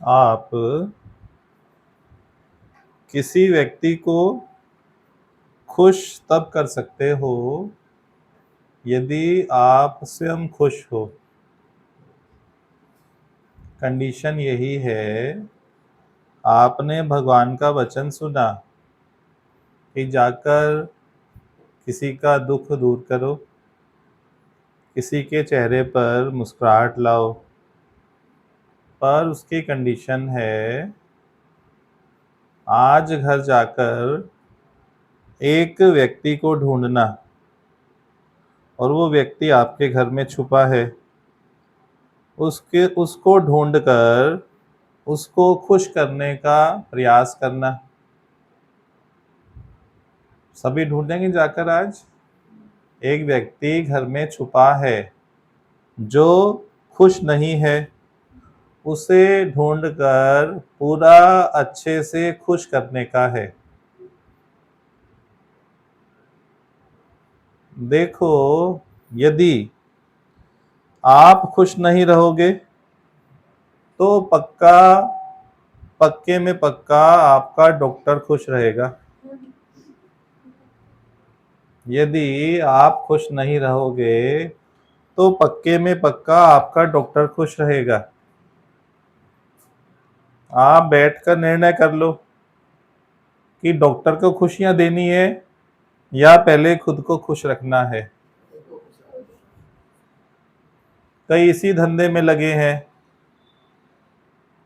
आप किसी व्यक्ति को खुश तब कर सकते हो यदि आप स्वयं खुश हो। कंडीशन यही है, आपने भगवान का वचन सुना कि जाकर किसी का दुख दूर करो, किसी के चेहरे पर मुस्कुराहट लाओ, पर उसकी कंडीशन है आज घर जाकर एक व्यक्ति को ढूंढना और वो व्यक्ति आपके घर में छुपा है। उसको ढूंढकर उसको खुश करने का प्रयास करना। सभी ढूंढेंगे जाकर आज। एक व्यक्ति घर में छुपा है जो खुश नहीं है, उसे ढूंढकर पूरा अच्छे से खुश करने का है। देखो, यदि आप खुश नहीं रहोगे तो पक्के में पक्का आपका डॉक्टर खुश रहेगा। यदि आप खुश नहीं रहोगे तो पक्के में पक्का आपका डॉक्टर खुश रहेगा। आप बैठकर निर्णय कर लो कि डॉक्टर को खुशियां देनी है या पहले खुद को खुश रखना है। कई इसी धंधे में लगे हैं,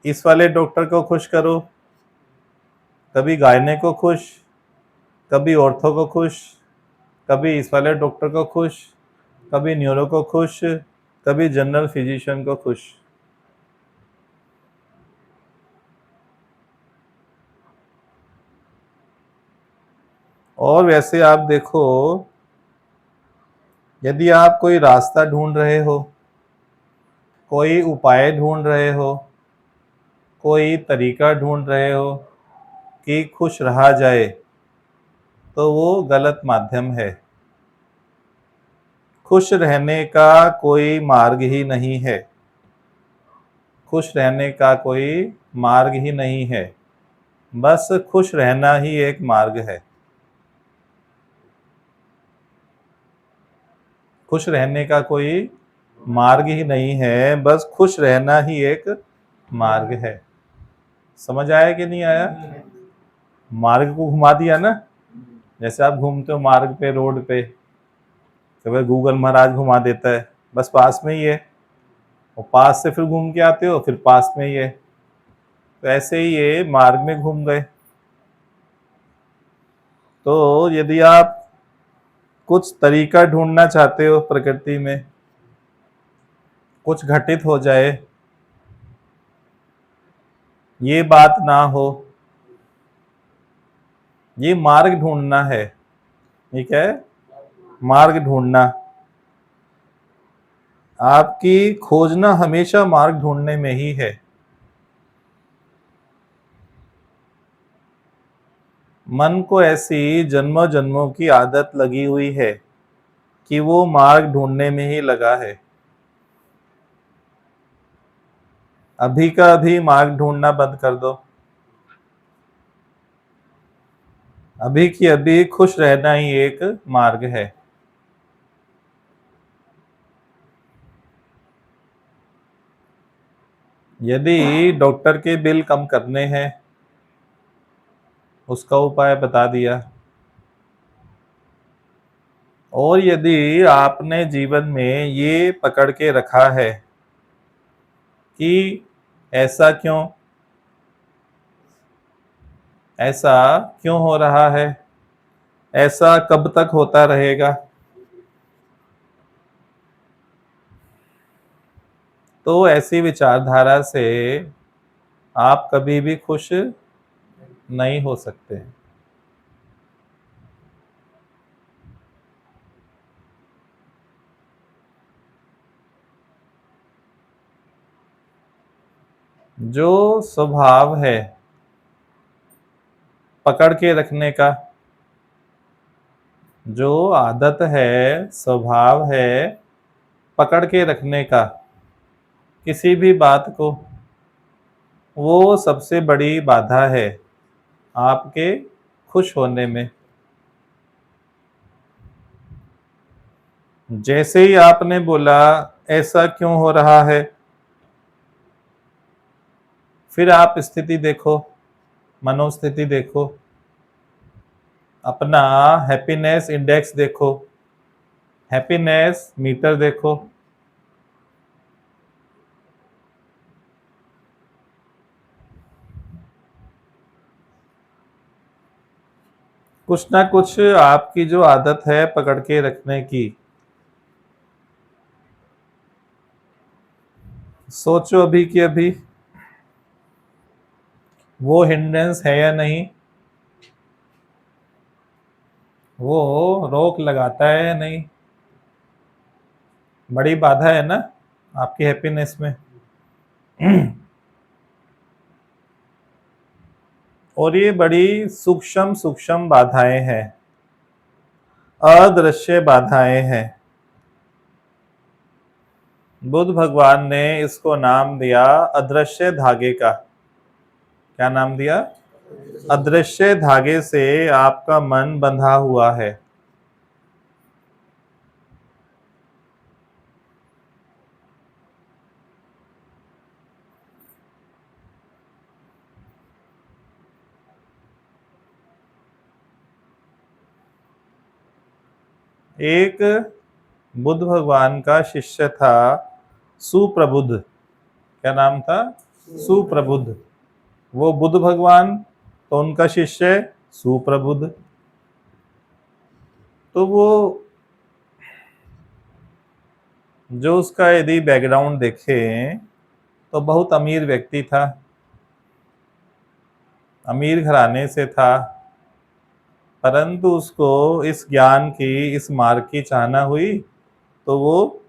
इस वाले डॉक्टर को खुश करो, कभी गायने को खुश, कभी ऑर्थो को खुश, कभी इस वाले डॉक्टर को खुश, कभी न्यूरो को खुश, कभी जनरल फिजिशियन को खुश। और वैसे आप देखो, यदि आप कोई रास्ता ढूंढ रहे हो, कोई उपाय ढूंढ रहे हो, कोई तरीका ढूंढ रहे हो कि खुश रहा जाए, तो वो गलत माध्यम है। खुश रहने का कोई मार्ग ही नहीं है। खुश रहने का कोई मार्ग ही नहीं है, बस खुश रहना ही एक मार्ग है। खुश रहने का कोई मार्ग ही नहीं है, बस खुश रहना ही एक मार्ग है। समझ आया कि नहीं आया? मार्ग को घुमा दिया ना। जैसे आप घूमते हो मार्ग पे, रोड पे, कभी गूगल महाराज घुमा देता है, बस पास में ही है, और पास से फिर घूम के आते हो, फिर पास में ही है। तो ऐसे ही ये मार्ग में घूम गए। तो यदि आप कुछ तरीका ढूंढना चाहते हो प्रकृति में, कुछ घटित हो जाए, ये बात ना हो, ये मार्ग ढूंढना है। ठीक है, मार्ग ढूंढना। आपकी खोजना हमेशा मार्ग ढूंढने में ही है। मन को ऐसी जन्मों जन्मों की आदत लगी हुई है कि वो मार्ग ढूंढने में ही लगा है। अभी का अभी मार्ग ढूंढना बंद कर दो। अभी की अभी खुश रहना ही एक मार्ग है। यदि डॉक्टर के बिल कम करने हैं, उसका उपाय बता दिया। और यदि आपने जीवन में ये पकड़ के रखा है कि ऐसा क्यों हो रहा है, ऐसा कब तक होता रहेगा, तो ऐसी विचारधारा से आप कभी भी खुश नहीं हो सकते। जो स्वभाव है पकड़ के रखने का, जो आदत है, स्वभाव है पकड़ के रखने का, किसी भी बात को, वो सबसे बड़ी बाधा है आपके खुश होने में। जैसे ही आपने बोला ऐसा क्यों हो रहा है, फिर आप स्थिति देखो, मनोस्थिति देखो, अपना हैप्पीनेस इंडेक्स देखो, हैप्पीनेस मीटर देखो। कुछ ना कुछ आपकी जो आदत है पकड़ के रखने की, सोचो अभी कि अभी वो हिंड्रेंस है या नहीं, वो रोक लगाता है या नहीं, बड़ी बाधा है ना आपकी हैप्पीनेस में। और ये बड़ी सूक्ष्म सूक्ष्म बाधाएं हैं, अदृश्य बाधाएं हैं। बुद्ध भगवान ने इसको नाम दिया अदृश्य धागे का। क्या नाम दिया? अदृश्य धागे से आपका मन बंधा हुआ है। एक बुद्ध भगवान का शिष्य था सुप्रबुद्ध। क्या नाम था? सुप्रबुद्ध। वो बुद्ध भगवान तो उनका शिष्य सुप्रबुद्ध। तो वो जो उसका यदि बैकग्राउंड देखें तो बहुत अमीर व्यक्ति था, अमीर घराने से था, परंतु उसको इस ज्ञान की, इस मार्ग की चाहना हुई तो वो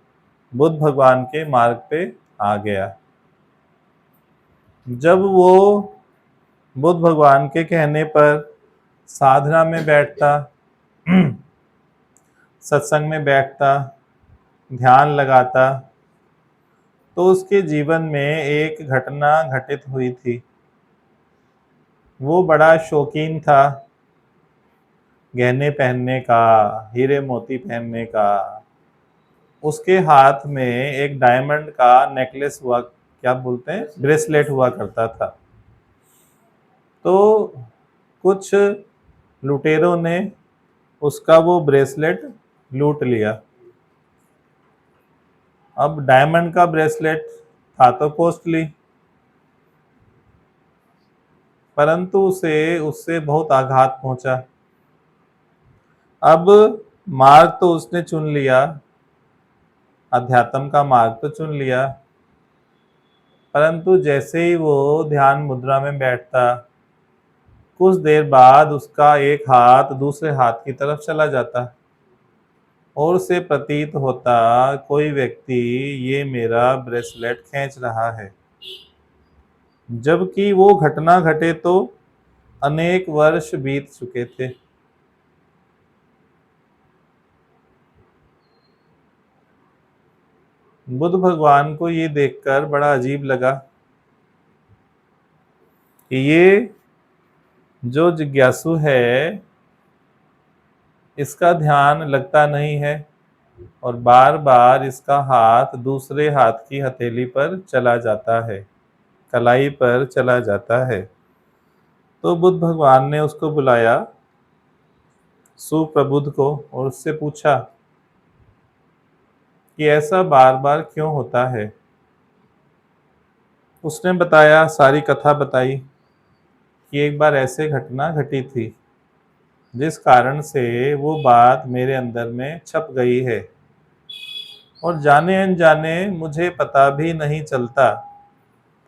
बुद्ध भगवान के मार्ग पे आ गया। जब वो बुद्ध भगवान के कहने पर साधना में बैठता, सत्संग में बैठता, ध्यान लगाता, तो उसके जीवन में एक घटना घटित हुई थी। वो बड़ा शौकीन था गहने पहनने का, हीरे मोती पहनने का। उसके हाथ में एक डायमंड का नेकलेस हुआ, क्या बोलते हैं, ब्रेसलेट हुआ करता था। तो कुछ लुटेरों ने उसका वो ब्रेसलेट लूट लिया। अब डायमंड का ब्रेसलेट था तो कॉस्टली, परंतु उसे उससे बहुत आघात पहुंचा। अब मार्ग तो उसने चुन लिया, अध्यात्म का मार्ग तो चुन लिया, परंतु जैसे ही वो ध्यान मुद्रा में बैठता, कुछ देर बाद उसका एक हाथ दूसरे हाथ की तरफ चला जाता और उसे प्रतीत होता कोई व्यक्ति ये मेरा ब्रेसलेट खींच रहा है। जबकि वो घटना घटे तो अनेक वर्ष बीत चुके थे। बुद्ध भगवान को ये देखकर बड़ा अजीब लगा कि ये जो जिज्ञासु है इसका ध्यान लगता नहीं है और बार बार इसका हाथ दूसरे हाथ की हथेली पर चला जाता है, कलाई पर चला जाता है। तो बुद्ध भगवान ने उसको बुलाया, सुप्रबुद्ध को, और उससे पूछा कि ऐसा बार बार क्यों होता है। उसने बताया, सारी कथा बताई कि एक बार ऐसे घटना घटी थी जिस कारण से वो बात मेरे अंदर में छप गई है और जाने अनजाने मुझे पता भी नहीं चलता,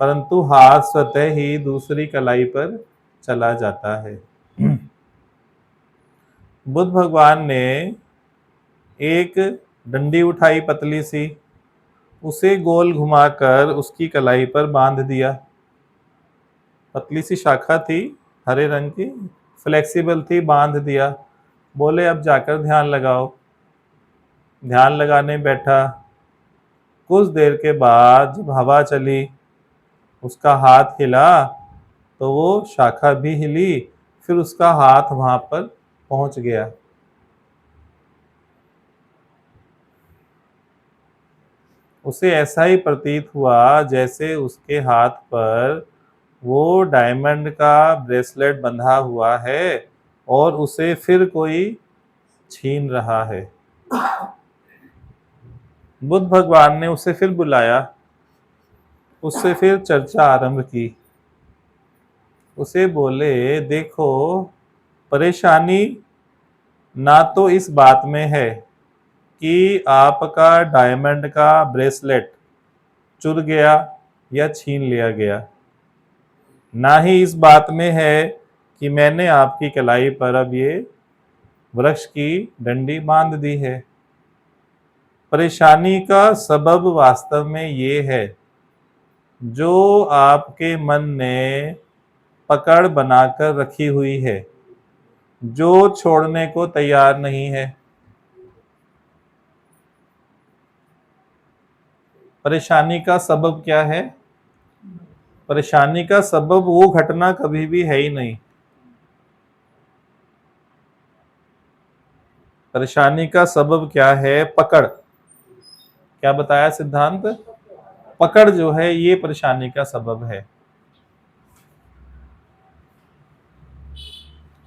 परंतु हाथ स्वतः ही दूसरी कलाई पर चला जाता है। बुद्ध भगवान ने एक डंडी उठाई पतली सी, उसे गोल घुमाकर उसकी कलाई पर बांध दिया। पतली सी शाखा थी, हरे रंग की, फ्लेक्सिबल थी, बांध दिया। बोले अब जाकर ध्यान लगाओ। ध्यान लगाने बैठा। कुछ देर के बाद जब हवा चली, उसका हाथ हिला तो वो शाखा भी हिली, फिर उसका हाथ वहां पर पहुंच गया। उसे ऐसा ही प्रतीत हुआ जैसे उसके हाथ पर वो डायमंड का ब्रेसलेट बंधा हुआ है और उसे फिर कोई छीन रहा है। बुद्ध भगवान ने उसे फिर बुलाया, उससे फिर चर्चा आरंभ की। उसे बोले, देखो, परेशानी ना तो इस बात में है कि आपका डायमंड का ब्रेसलेट चुर गया या छीन लिया गया, ना ही इस बात में है कि मैंने आपकी कलाई पर अब ये वृक्ष की डंडी बांध दी है। परेशानी का सबब वास्तव में ये है, जो आपके मन ने पकड़ बनाकर रखी हुई है, जो छोड़ने को तैयार नहीं है। परेशानी का सबब क्या है? परेशानी का सबब वो घटना कभी भी है ही नहीं। परेशानी का सबब क्या है? पकड़। क्या बताया सिद्धांत? पकड़ जो है ये परेशानी का सबब है।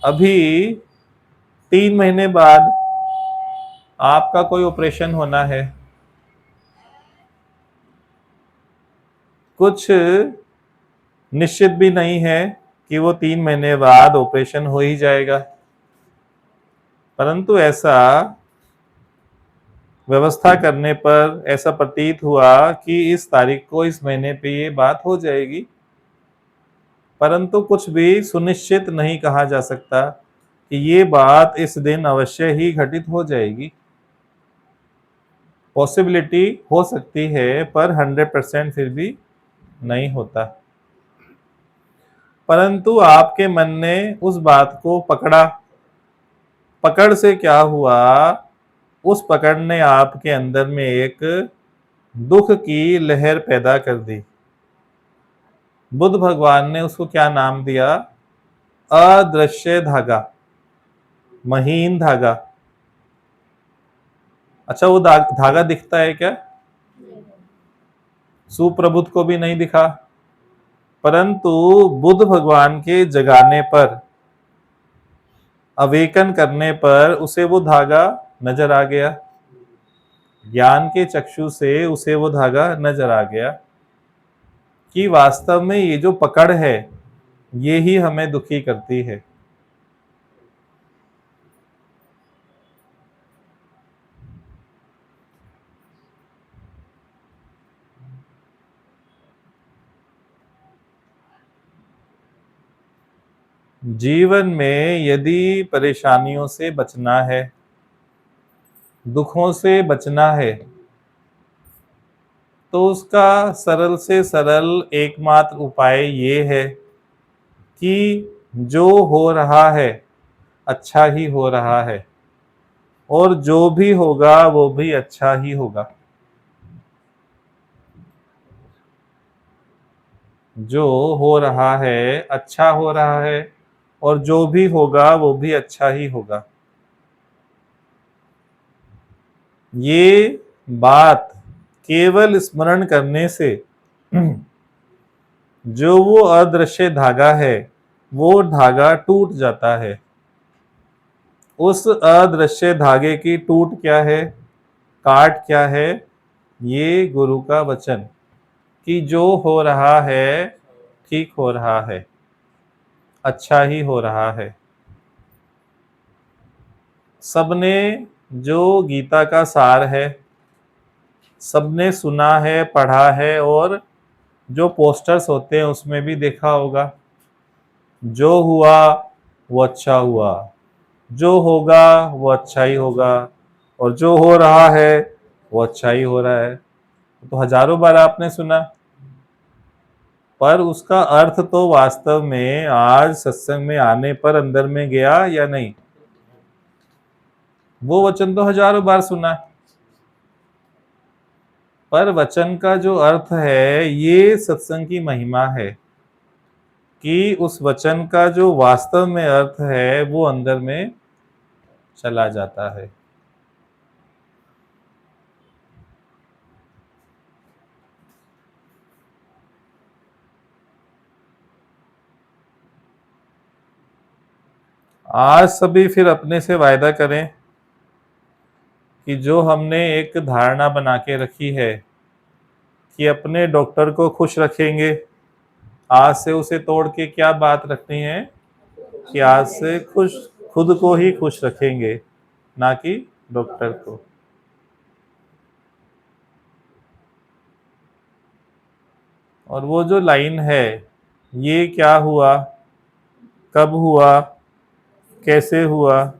अभी 3 महीने बाद आपका कोई ऑपरेशन होना है, कुछ निश्चित भी नहीं है कि वो 3 महीने बाद ऑपरेशन हो ही जाएगा, परंतु ऐसा व्यवस्था करने पर ऐसा प्रतीत हुआ कि इस तारीख को, इस महीने पे ये बात हो जाएगी, परंतु कुछ भी सुनिश्चित नहीं कहा जा सकता कि ये बात इस दिन अवश्य ही घटित हो जाएगी। पॉसिबिलिटी हो सकती है पर 100% फिर भी नहीं होता। परंतु आपके मन ने उस बात को पकड़ा। पकड़ से क्या हुआ? उस पकड़ ने आपके अंदर में एक दुख की लहर पैदा कर दी। बुद्ध भगवान ने उसको क्या नाम दिया? अदृश्य धागा, महीन धागा। अच्छा, वो धागा दिखता है क्या? सुप्रबुद्ध को भी नहीं दिखा, परंतु बुद्ध भगवान के जगाने पर, अवेकन करने पर उसे वो धागा नजर आ गया। ज्ञान के चक्षु से उसे वो धागा नजर आ गया कि वास्तव में ये जो पकड़ है ये ही हमें दुखी करती है। जीवन में यदि परेशानियों से बचना है, दुखों से बचना है, तो उसका सरल से सरल एकमात्र उपाय ये है कि जो हो रहा है अच्छा ही हो रहा है और जो भी होगा वो भी अच्छा ही होगा। जो हो रहा है अच्छा हो रहा है और जो भी होगा वो भी अच्छा ही होगा। ये बात केवल स्मरण करने से जो वो अदृश्य धागा है वो धागा टूट जाता है। उस अदृश्य धागे की टूट क्या है, काट क्या है? ये गुरु का वचन कि जो हो रहा है ठीक हो रहा है, अच्छा ही हो रहा है। सबने जो गीता का सार है सबने सुना है, पढ़ा है और जो पोस्टर्स होते हैं उसमें भी देखा होगा। जो हुआ वो अच्छा हुआ, जो होगा वो अच्छा ही होगा और जो हो रहा है वो अच्छा ही हो रहा है। तो हजारों बार आपने सुना, पर उसका अर्थ तो वास्तव में आज सत्संग में आने पर अंदर में गया या नहीं? वो वचन तो हजारों बार सुना, पर वचन का जो अर्थ है ये सत्संग की महिमा है कि उस वचन का जो वास्तव में अर्थ है वो अंदर में चला जाता है। आज सभी फिर अपने से वायदा करें कि जो हमने एक धारणा बना के रखी है कि अपने डॉक्टर को खुश रखेंगे, आज से उसे तोड़ के क्या बात रखनी है कि आज से खुद को ही खुश रखेंगे, ना कि डॉक्टर को। और वो जो लाइन है, ये क्या हुआ, कब हुआ, कैसे हुआ,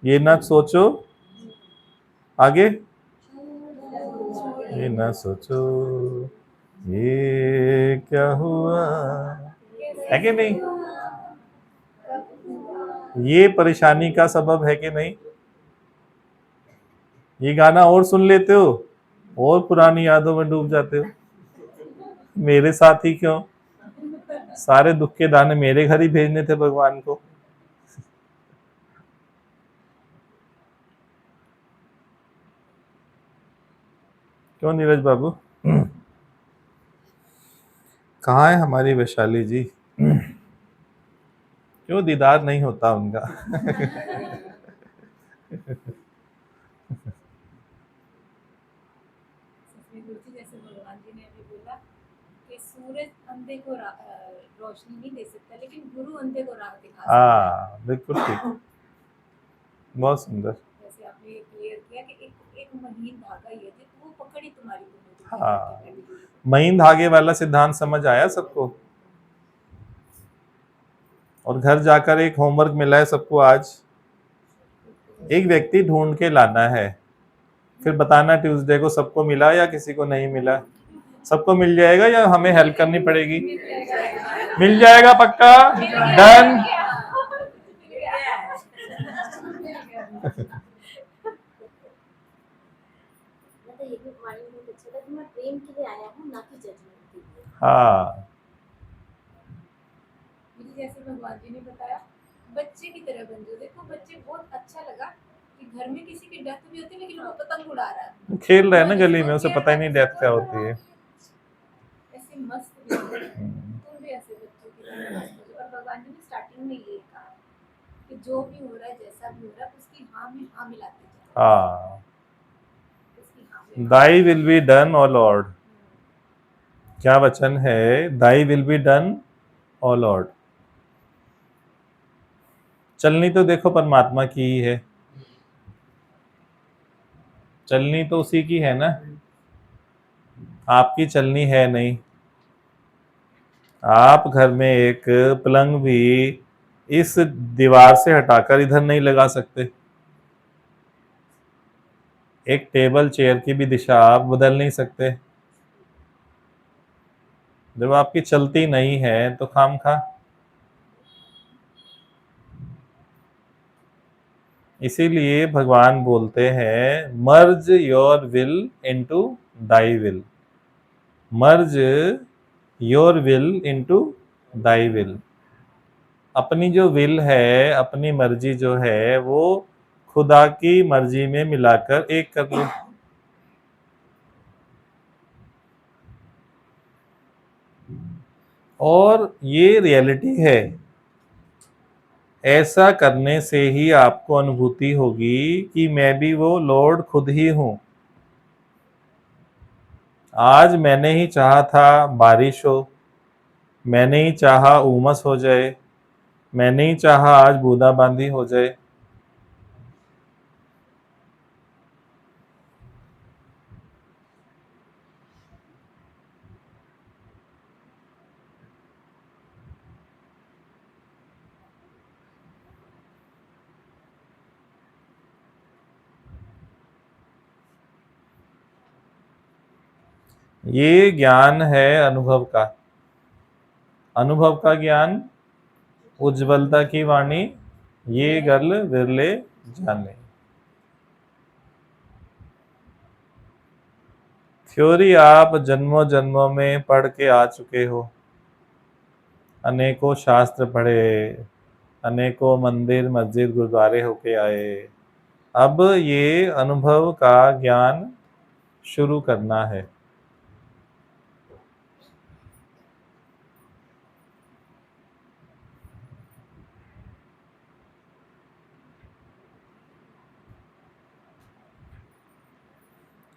ये ना सोचो, आगे ये ना सोचो ये क्या हुआ, है कि नहीं? ये परेशानी का सबब है कि नहीं? ये गाना और सुन लेते हो और पुरानी यादों में डूब जाते हो। मेरे साथ ही क्यों, सारे दुख के दाने मेरे घर ही भेजने थे भगवान को। क्यों नीरज बाबू, कहाँ है हमारी वैशाली जी? क्यों दीदार नहीं होता उनका? जैसे भगवान जी ने अभी बोला कि सूरज अंधे को रोशनी नहीं दे सकता, लेकिन गुरु अंधे को राह दिखा सकता है। हाँ, बिल्कुल ठीक, बहुत सुंदर। जैसे आपने क्लियर किया कि एक महीन धागा ये थी, तो वो पकड़ी तुम्हारी गुरु। हाँ, महीन धागे वाला सिद्धांत समझ आया सबको? और घर जाकर एक होमवर्क मिला है सबको आज, एक व्यक्ति ढूंढ के लाना है, फिर बताना ट्यूसडे को सबको मिला या किसी को नहीं मिला। सबको मिल जाएगा या हमें हेल्प करनी पड़ेगी? मिल जाएगा पक्का, डन। हाँ, जैसे भगवान जी ने बताया बच्चे की तरह बन जाओ। देखो बच्चे बहुत अच्छा लगा कि घर में किसी की डेथ भी होती है लेकिन वो पतंग उड़ा रहा है, खेल रहा है ना गली में, उसे पता ही नहीं डेथ क्या होती है। ऐसे मस्त तुम भी ऐसे बच्चों की तरह मस्त हो। और भगवान जी ने स्टार्टिंग में ये कहा कि जो भी हो रहा है, जैसा भी हो रहा है, उसकी हाँ में हाँ मिलाते जाओ। हाँ, उसकी हाँ में thy will be done O Lord. क्या वचन है? Thy will be done O Lord. चलनी तो देखो परमात्मा की ही है, चलनी तो उसी की है ना, आपकी चलनी है नहीं। आप घर में एक पलंग भी इस दीवार से हटाकर इधर नहीं लगा सकते, एक टेबल चेयर की भी दिशा आप बदल नहीं सकते। जब आपकी चलती नहीं है तो खामखा। इसीलिए भगवान बोलते हैं merge your will into thy will, merge your will into thy will. अपनी जो विल है, अपनी मर्जी जो है, वो खुदा की मर्जी में मिलाकर एक कर लो। और ये रियलिटी है, ऐसा करने से ही आपको अनुभूति होगी कि मैं भी वो लॉर्ड खुद ही हूं। आज मैंने ही चाहा था बारिश हो, मैंने ही चाहा उमस हो जाए, मैंने ही चाहा आज बूंदाबांदी हो जाए। ये ज्ञान है अनुभव का, अनुभव का ज्ञान, उज्ज्वलता की वाणी, ये गर्ल विरले जाने। थ्योरी आप जन्मों जन्मों में पढ़ के आ चुके हो, अनेकों शास्त्र पढ़े, अनेकों मंदिर मस्जिद गुरुद्वारे होके आए। अब ये अनुभव का ज्ञान शुरू करना है।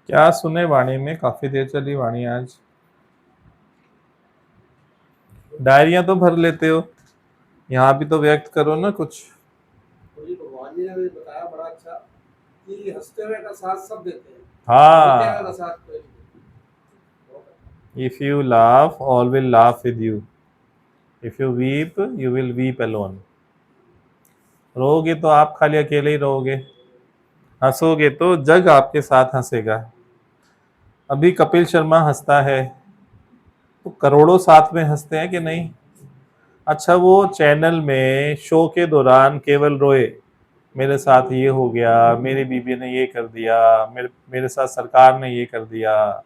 क्या सुने वाणी में? काफी देर चली वाणी आज। डायरियां तो भर लेते हो, यहाँ भी तो व्यक्त करो ना कुछ। तो ये भगवान जी ने भी बताया बड़ा अच्छा कि हंसते हुए का साथ सब देते हैं, हाँ, रोते हुए का साथ कोई नहीं देता। If you laugh all will laugh with you, if you weep you will weep alone. रोओगे तो आप खाली अकेले ही रहोगे, हंसोगे तो जग आपके साथ हंसेगा। अभी कपिल शर्मा हंसता है तो करोड़ों साथ में हंसते हैं कि नहीं? अच्छा, वो चैनल में शो के दौरान केवल रोए, मेरे साथ ये हो गया, मेरी बीबी ने ये कर दिया, मेरे साथ सरकार ने ये कर दिया।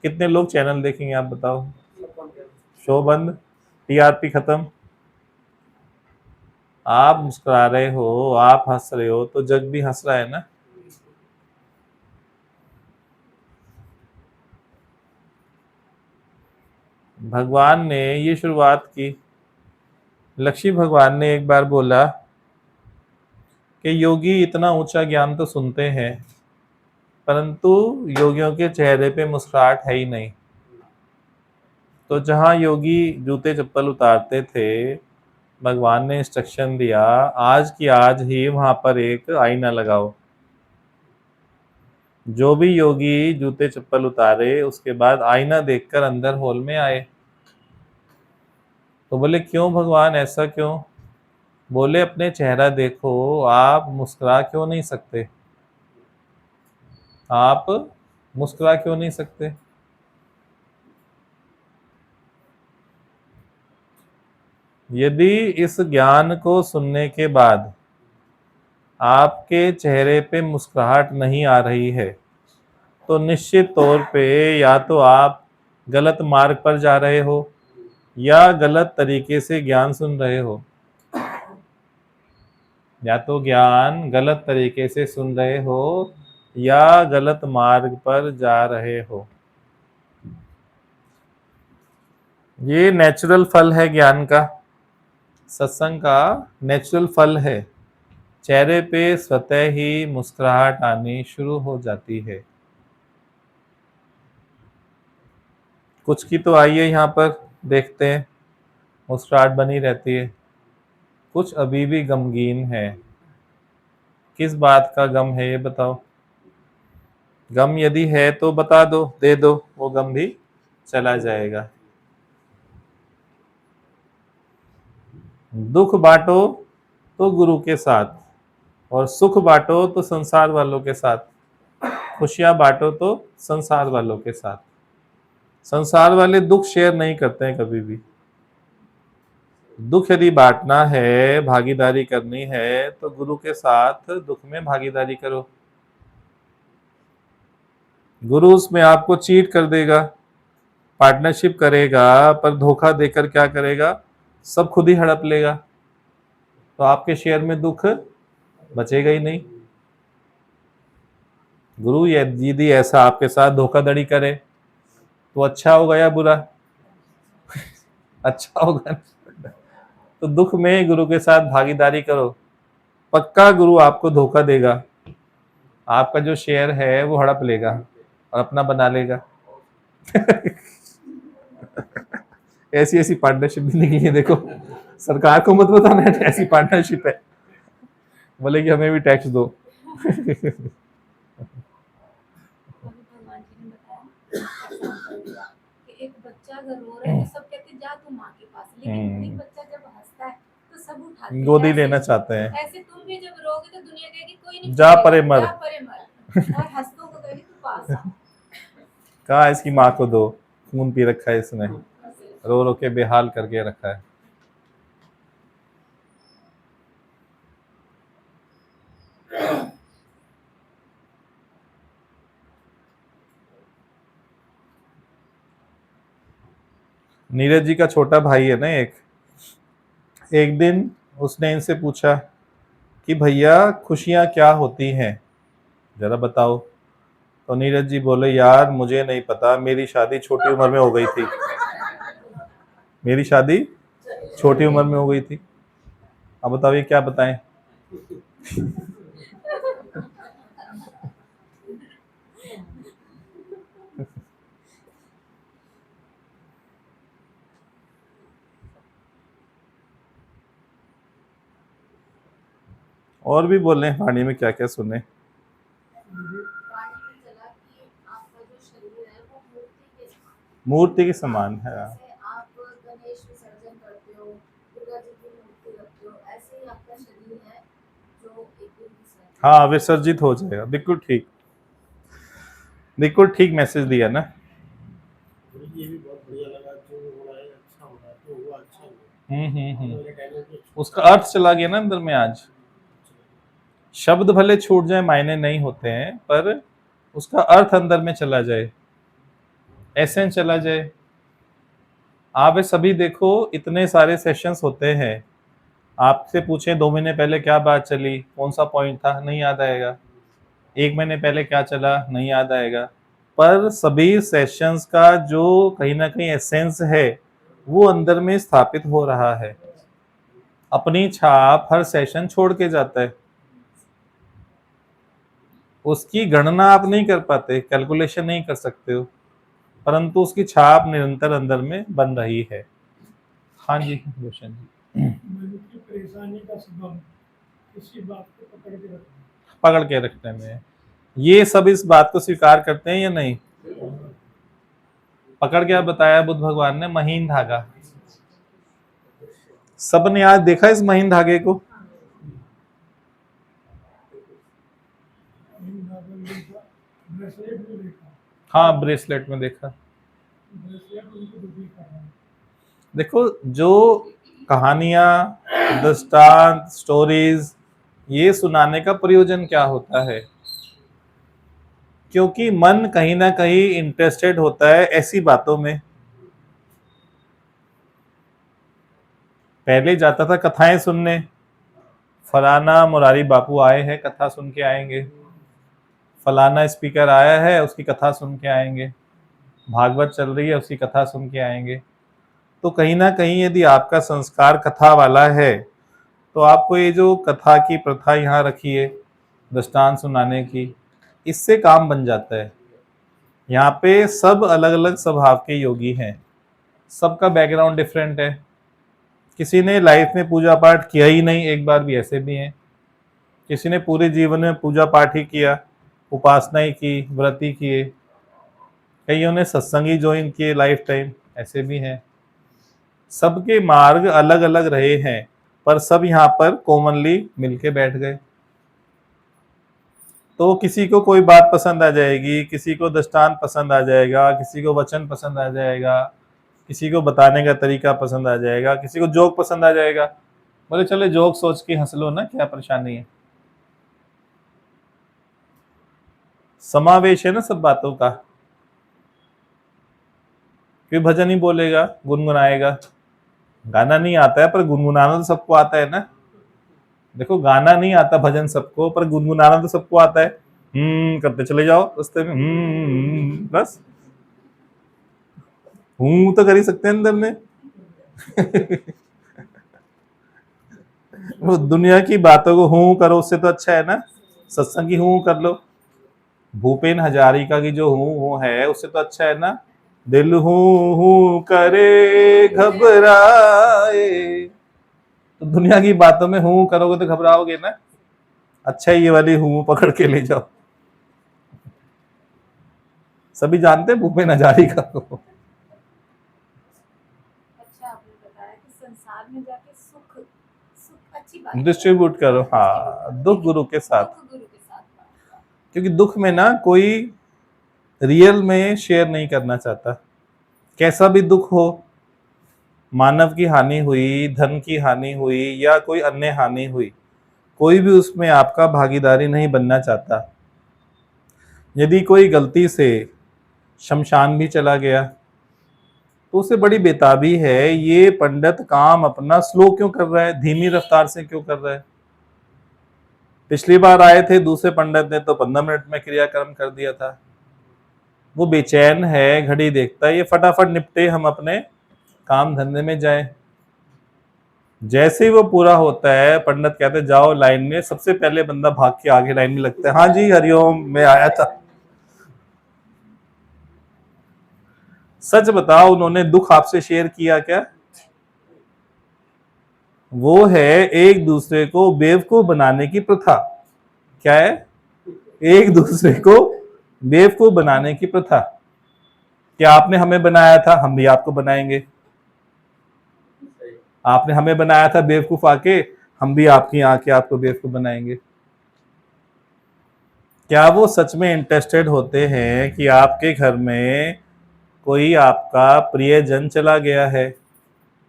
कितने लोग चैनल देखेंगे आप बताओ? सब बन गया। शो बंद, टीआरपी खत्म। आप मुस्कुरा रहे हो, आप हंस रहे हो तो जग भी हंस रहा है ना। भगवान ने ये शुरुआत की। लक्ष्मी भगवान ने एक बार बोला कि योगी इतना ऊंचा ज्ञान तो सुनते हैं, परंतु योगियों के चेहरे पे मुस्कुराहट है ही नहीं। तो जहाँ योगी जूते चप्पल उतारते थे, भगवान ने इंस्ट्रक्शन दिया, आज की आज ही वहां पर एक आईना लगाओ। जो भी योगी जूते चप्पल उतारे उसके बाद आईना देखकर अंदर हॉल में आए। तो बोले क्यों भगवान, ऐसा क्यों? बोले अपने चेहरा देखो, आप मुस्कुरा क्यों नहीं सकते? आप मुस्कुरा क्यों नहीं सकते? यदि इस ज्ञान को सुनने के बाद आपके चेहरे पे मुस्कुराहट नहीं आ रही है तो निश्चित तौर पे या तो आप गलत मार्ग पर जा रहे हो या गलत तरीके से ज्ञान सुन रहे हो। या तो ज्ञान गलत तरीके से सुन रहे हो या गलत मार्ग पर जा रहे हो। ये नेचुरल फल है ज्ञान का, सत्संग का नेचुरल फल है। चेहरे पे स्वतः ही मुस्कुराहट आनी शुरू हो जाती है। कुछ की तो आइए यहाँ पर देखते हैं, मुस्कुराहट बनी रहती है। कुछ अभी भी गमगीन है। किस बात का गम है ये बताओ? गम यदि है तो बता दो, दे दो, वो गम भी चला जाएगा। दुख बांटो तो गुरु के साथ, और सुख बांटो तो संसार वालों के साथ, खुशियां बांटो तो संसार वालों के साथ। संसार वाले दुख शेयर नहीं करते हैं कभी भी। दुख यदि बांटना है, भागीदारी करनी है तो गुरु के साथ दुख में भागीदारी करो। गुरु उसमें आपको चीट कर देगा, पार्टनरशिप करेगा, पर धोखा देकर क्या करेगा, सब खुद ही हड़प लेगा। तो आपके शेयर में दुख बचेगा ही नहीं। गुरु यदि ऐसा आपके साथ धोखाधड़ी करे तो अच्छा होगा या बुरा? अच्छा होगा। तो दुख में गुरु के साथ भागीदारी करो, पक्का गुरु आपको धोखा देगा, आपका जो शेयर है वो हड़प लेगा और अपना बना लेगा। ऐसी ऐसी पार्टनरशिप भी निकली है देखो। सरकार को मत बताना ऐसी पार्टनरशिप है, बोले कि हमें भी टैक्स दो। अभी भगवान जी ने बताया एग्जाम्पल दिया कि एक बच्चा अगर रो रहा है तो सब कहते हैं जा तू माँ के पास, लेकिन वही बच्चा जब हंसता है तो सब उठाते हैं। गोदी ऐसे- लेना चाहते हैं। ऐसे तुम भी जब रोगे तो दुनिया कहेगी कोई नहीं, जा छूटेगा, परे मर। जा परे मर, और हंसतों को कहेगी तू पास आ। कहा इसकी माँ को दो, खून पी रखा है इसने, रो रो के बेहाल करके रखा है। नीरज जी का छोटा भाई है ना एक दिन उसने इनसे पूछा कि भैया खुशियां क्या होती हैं, जरा बताओ। तो नीरज जी बोले, यार मुझे नहीं पता, मेरी शादी छोटी उम्र में हो गई थी। मेरी शादी छोटी उम्र में हो गई थी। अब बताइए क्या बताएं। और भी बोल रहे हैं वाणी में, क्या क्या सुने। वाणी में चला कि आपका जो शरीर है वो मूर्ति के समान है। जैसे आप गणेश विसर्जन करते हो, दुर्गा जी की मूर्ति रखते हो, ऐसे ही आपका शरीर है जो एक दिन विसर्जन। हाँ, विसर्जित हो जाएगा। बिल्कुल ठीक, बिल्कुल ठीक मैसेज दिया ना। ये भी बहुत बढ़िया लगा, जो हो रहा है अच्छा हो रहा है, तो हुआ अच्छा हुआ। मेरे कहने पे उसका अर्थ चला गया ना अंदर में। आज शब्द भले छूट जाए, मायने नहीं होते हैं, पर उसका अर्थ अंदर में चला जाए, एसेंस चला जाए। आप ये सभी देखो, इतने सारे सेशंस होते हैं, आपसे पूछें 2 महीने पहले क्या बात चली, कौन सा पॉइंट था, नहीं याद आएगा। 1 महीने पहले क्या चला, नहीं याद आएगा। पर सभी सेशंस का जो कहीं ना कहीं एसेंस है, वो अंदर में स्थापित हो रहा है। अपनी छाप हर सेशन छोड़ के जाता है। उसकी गणना आप नहीं कर पाते, कैलकुलेशन नहीं कर सकते हो, परंतु उसकी छाप निरंतर अंदर में बन रही है। हाँ जी रोशन जी। मनुष्य की परेशानी का सबब किसी बात को पकड़ के रखने में, ये सब इस बात को स्वीकार करते हैं या नहीं। पकड़ के, आप बताया बुद्ध भगवान ने, महीन धागा। सबने आज देखा इस महीन धागे को। हाँ, ब्रेसलेट में देखा। देखो, जो कहानियां, दृष्टांत, स्टोरीज, ये सुनाने का प्रयोजन क्या होता है, क्योंकि मन कहीं ना कहीं इंटरेस्टेड होता है ऐसी बातों में। पहले जाता था कथाएं सुनने, फलाना मुरारी बापू आए हैं, कथा सुन के आएंगे, फलाना स्पीकर आया है, उसकी कथा सुन के आएंगे, भागवत चल रही है, उसकी कथा सुन के आएंगे। तो कहीं ना कहीं यदि आपका संस्कार कथा वाला है, तो आपको ये जो कथा की प्रथा यहाँ रखी है, दृष्टांत सुनाने की, इससे काम बन जाता है। यहाँ पे सब अलग अलग स्वभाव के योगी हैं, सबका बैकग्राउंड डिफरेंट है। किसी ने लाइफ में पूजा पाठ किया ही नहीं, एक बार भी, ऐसे भी हैं। किसी ने पूरे जीवन में पूजा पाठ ही किया, उपासना ही की, व्रत ही किए। कईयों ने सत्संग ही ज्वाइन किए लाइफ टाइम, ऐसे भी हैं। सबके मार्ग अलग अलग रहे हैं, पर सब यहाँ पर कॉमनली मिलके बैठ गए। तो किसी को कोई बात पसंद आ जाएगी, किसी को दृष्टांत पसंद आ जाएगा, किसी को वचन पसंद आ जाएगा, किसी को बताने का तरीका पसंद आ जाएगा, किसी को जोक पसंद आ जाएगा। बोले चले जोक सोच के हंस लो ना, क्या परेशानी है। समावेश है ना सब बातों का। कोई भजन ही बोलेगा, गुनगुनाएगा, गाना नहीं आता है पर गुनगुनाना तो सबको आता है ना। देखो, गाना नहीं आता भजन सबको, पर गुनगुनाना तो सबको आता है। करते चले जाओ रास्ते में, बस तो कर ही सकते हैं अंदर में। वो दुनिया की बातों को हूं करो, उससे तो अच्छा है ना सत्संग की हूं कर लो। भूपेन हजारिका की जो हूं है, उससे तो अच्छा है ना, दिल हूं करे घबराए। तो दुनिया की बातों में हूं करोगे तो घबराओगे ना। अच्छा, ये वाली हूं पकड़ के ले जाओ। सभी जानते हैं भूपेन हजारिका को। अच्छा, आपने बताया कि संसार में जाके सुख सुख अच्छी बात है। डिस्ट्रीब्यूट करो, हाँ, दुख गुरु के साथ। दुख गुरु के साथ बात। क्योंकि दुख में ना कोई रियल में शेयर नहीं करना चाहता। कैसा भी दुख हो, मानव की हानि हुई, धन की हानि हुई, या कोई अन्य हानि हुई, कोई भी उसमें आपका भागीदारी नहीं बनना चाहता। यदि कोई गलती से शमशान भी चला गया, तो उसे बड़ी बेताबी है, ये पंडित काम अपना स्लो क्यों कर रहा है, धीमी रफ्तार से क्यों कर रहा है। पिछली बार आए थे दूसरे पंडित ने तो 15 मिनट में क्रियाक्रम कर दिया था। वो बेचैन है, घड़ी देखता है, ये फटाफट निपटे, हम अपने काम धंधे में जाएं। जैसे ही वो पूरा होता है पंडित कहते जाओ लाइन में, सबसे पहले बंदा भाग के आगे लाइन में लगता है, हाँ जी हरिओम मैं आया था। सच बताओ उन्होंने दुख आपसे शेयर किया क्या? वो है एक दूसरे को बेवकूफ बनाने की प्रथा। क्या है? एक दूसरे को बेवकूफ बनाने की प्रथा। क्या आपने हमें बनाया था, हम भी आपको बनाएंगे। आपने हमें बनाया था बेवकूफ आके, हम भी आपकी आके आपको बेवकूफ बनाएंगे। क्या वो सच में इंटरेस्टेड होते हैं कि आपके घर में कोई आपका प्रियजन चला गया है,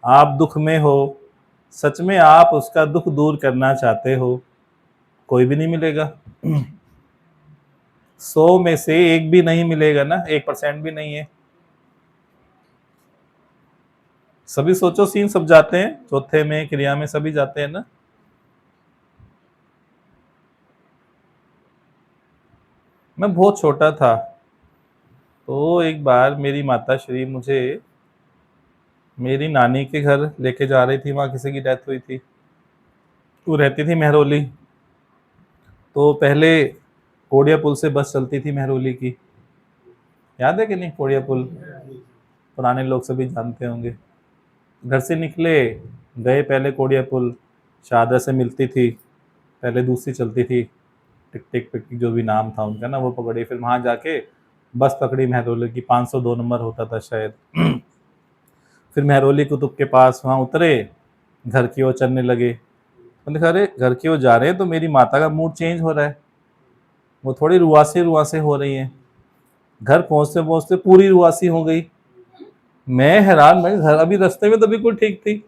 आप दुख में हो, सच में आप उसका दुख दूर करना चाहते हो? कोई भी नहीं मिलेगा। 100 में से एक भी नहीं मिलेगा ना, 1% भी नहीं है। सभी सोचो सीन सब जाते हैं, चौथे में क्रिया में सभी जाते हैं ना। मैं बहुत छोटा था तो एक बार मेरी माता श्री मुझे मेरी नानी के घर लेके जा रही थी, वहां किसी की डेथ हुई थी। वो रहती थी महरौली, तो पहले कोडिया पुल से बस चलती थी महरौली की, याद है कि नहीं? कोडिया पुल पुराने लोग सभी जानते होंगे। घर से निकले, गए पहले कोडिया पुल, शारदा से मिलती थी, पहले दूसरी चलती थी, टिक टिक टिक जो भी नाम था उनका ना, वो पकड़ी, फिर वहां जाके बस पकड़ी महरौली की, 502 नंबर होता था शायद। फिर महरौली कुतुब के पास वहां उतरे, घर की ओर चलने लगे। मैंने कहा अरे घर की ओर जा रहे हैं तो मेरी माता का मूड चेंज हो रहा है, वो थोड़ी रुआसी रुआसी हो रही है। घर पहुंचते पहुंचते पूरी रुआसी हो गई। मैं हैरान, मैं घर अभी रास्ते में तो बिल्कुल ठीक थी,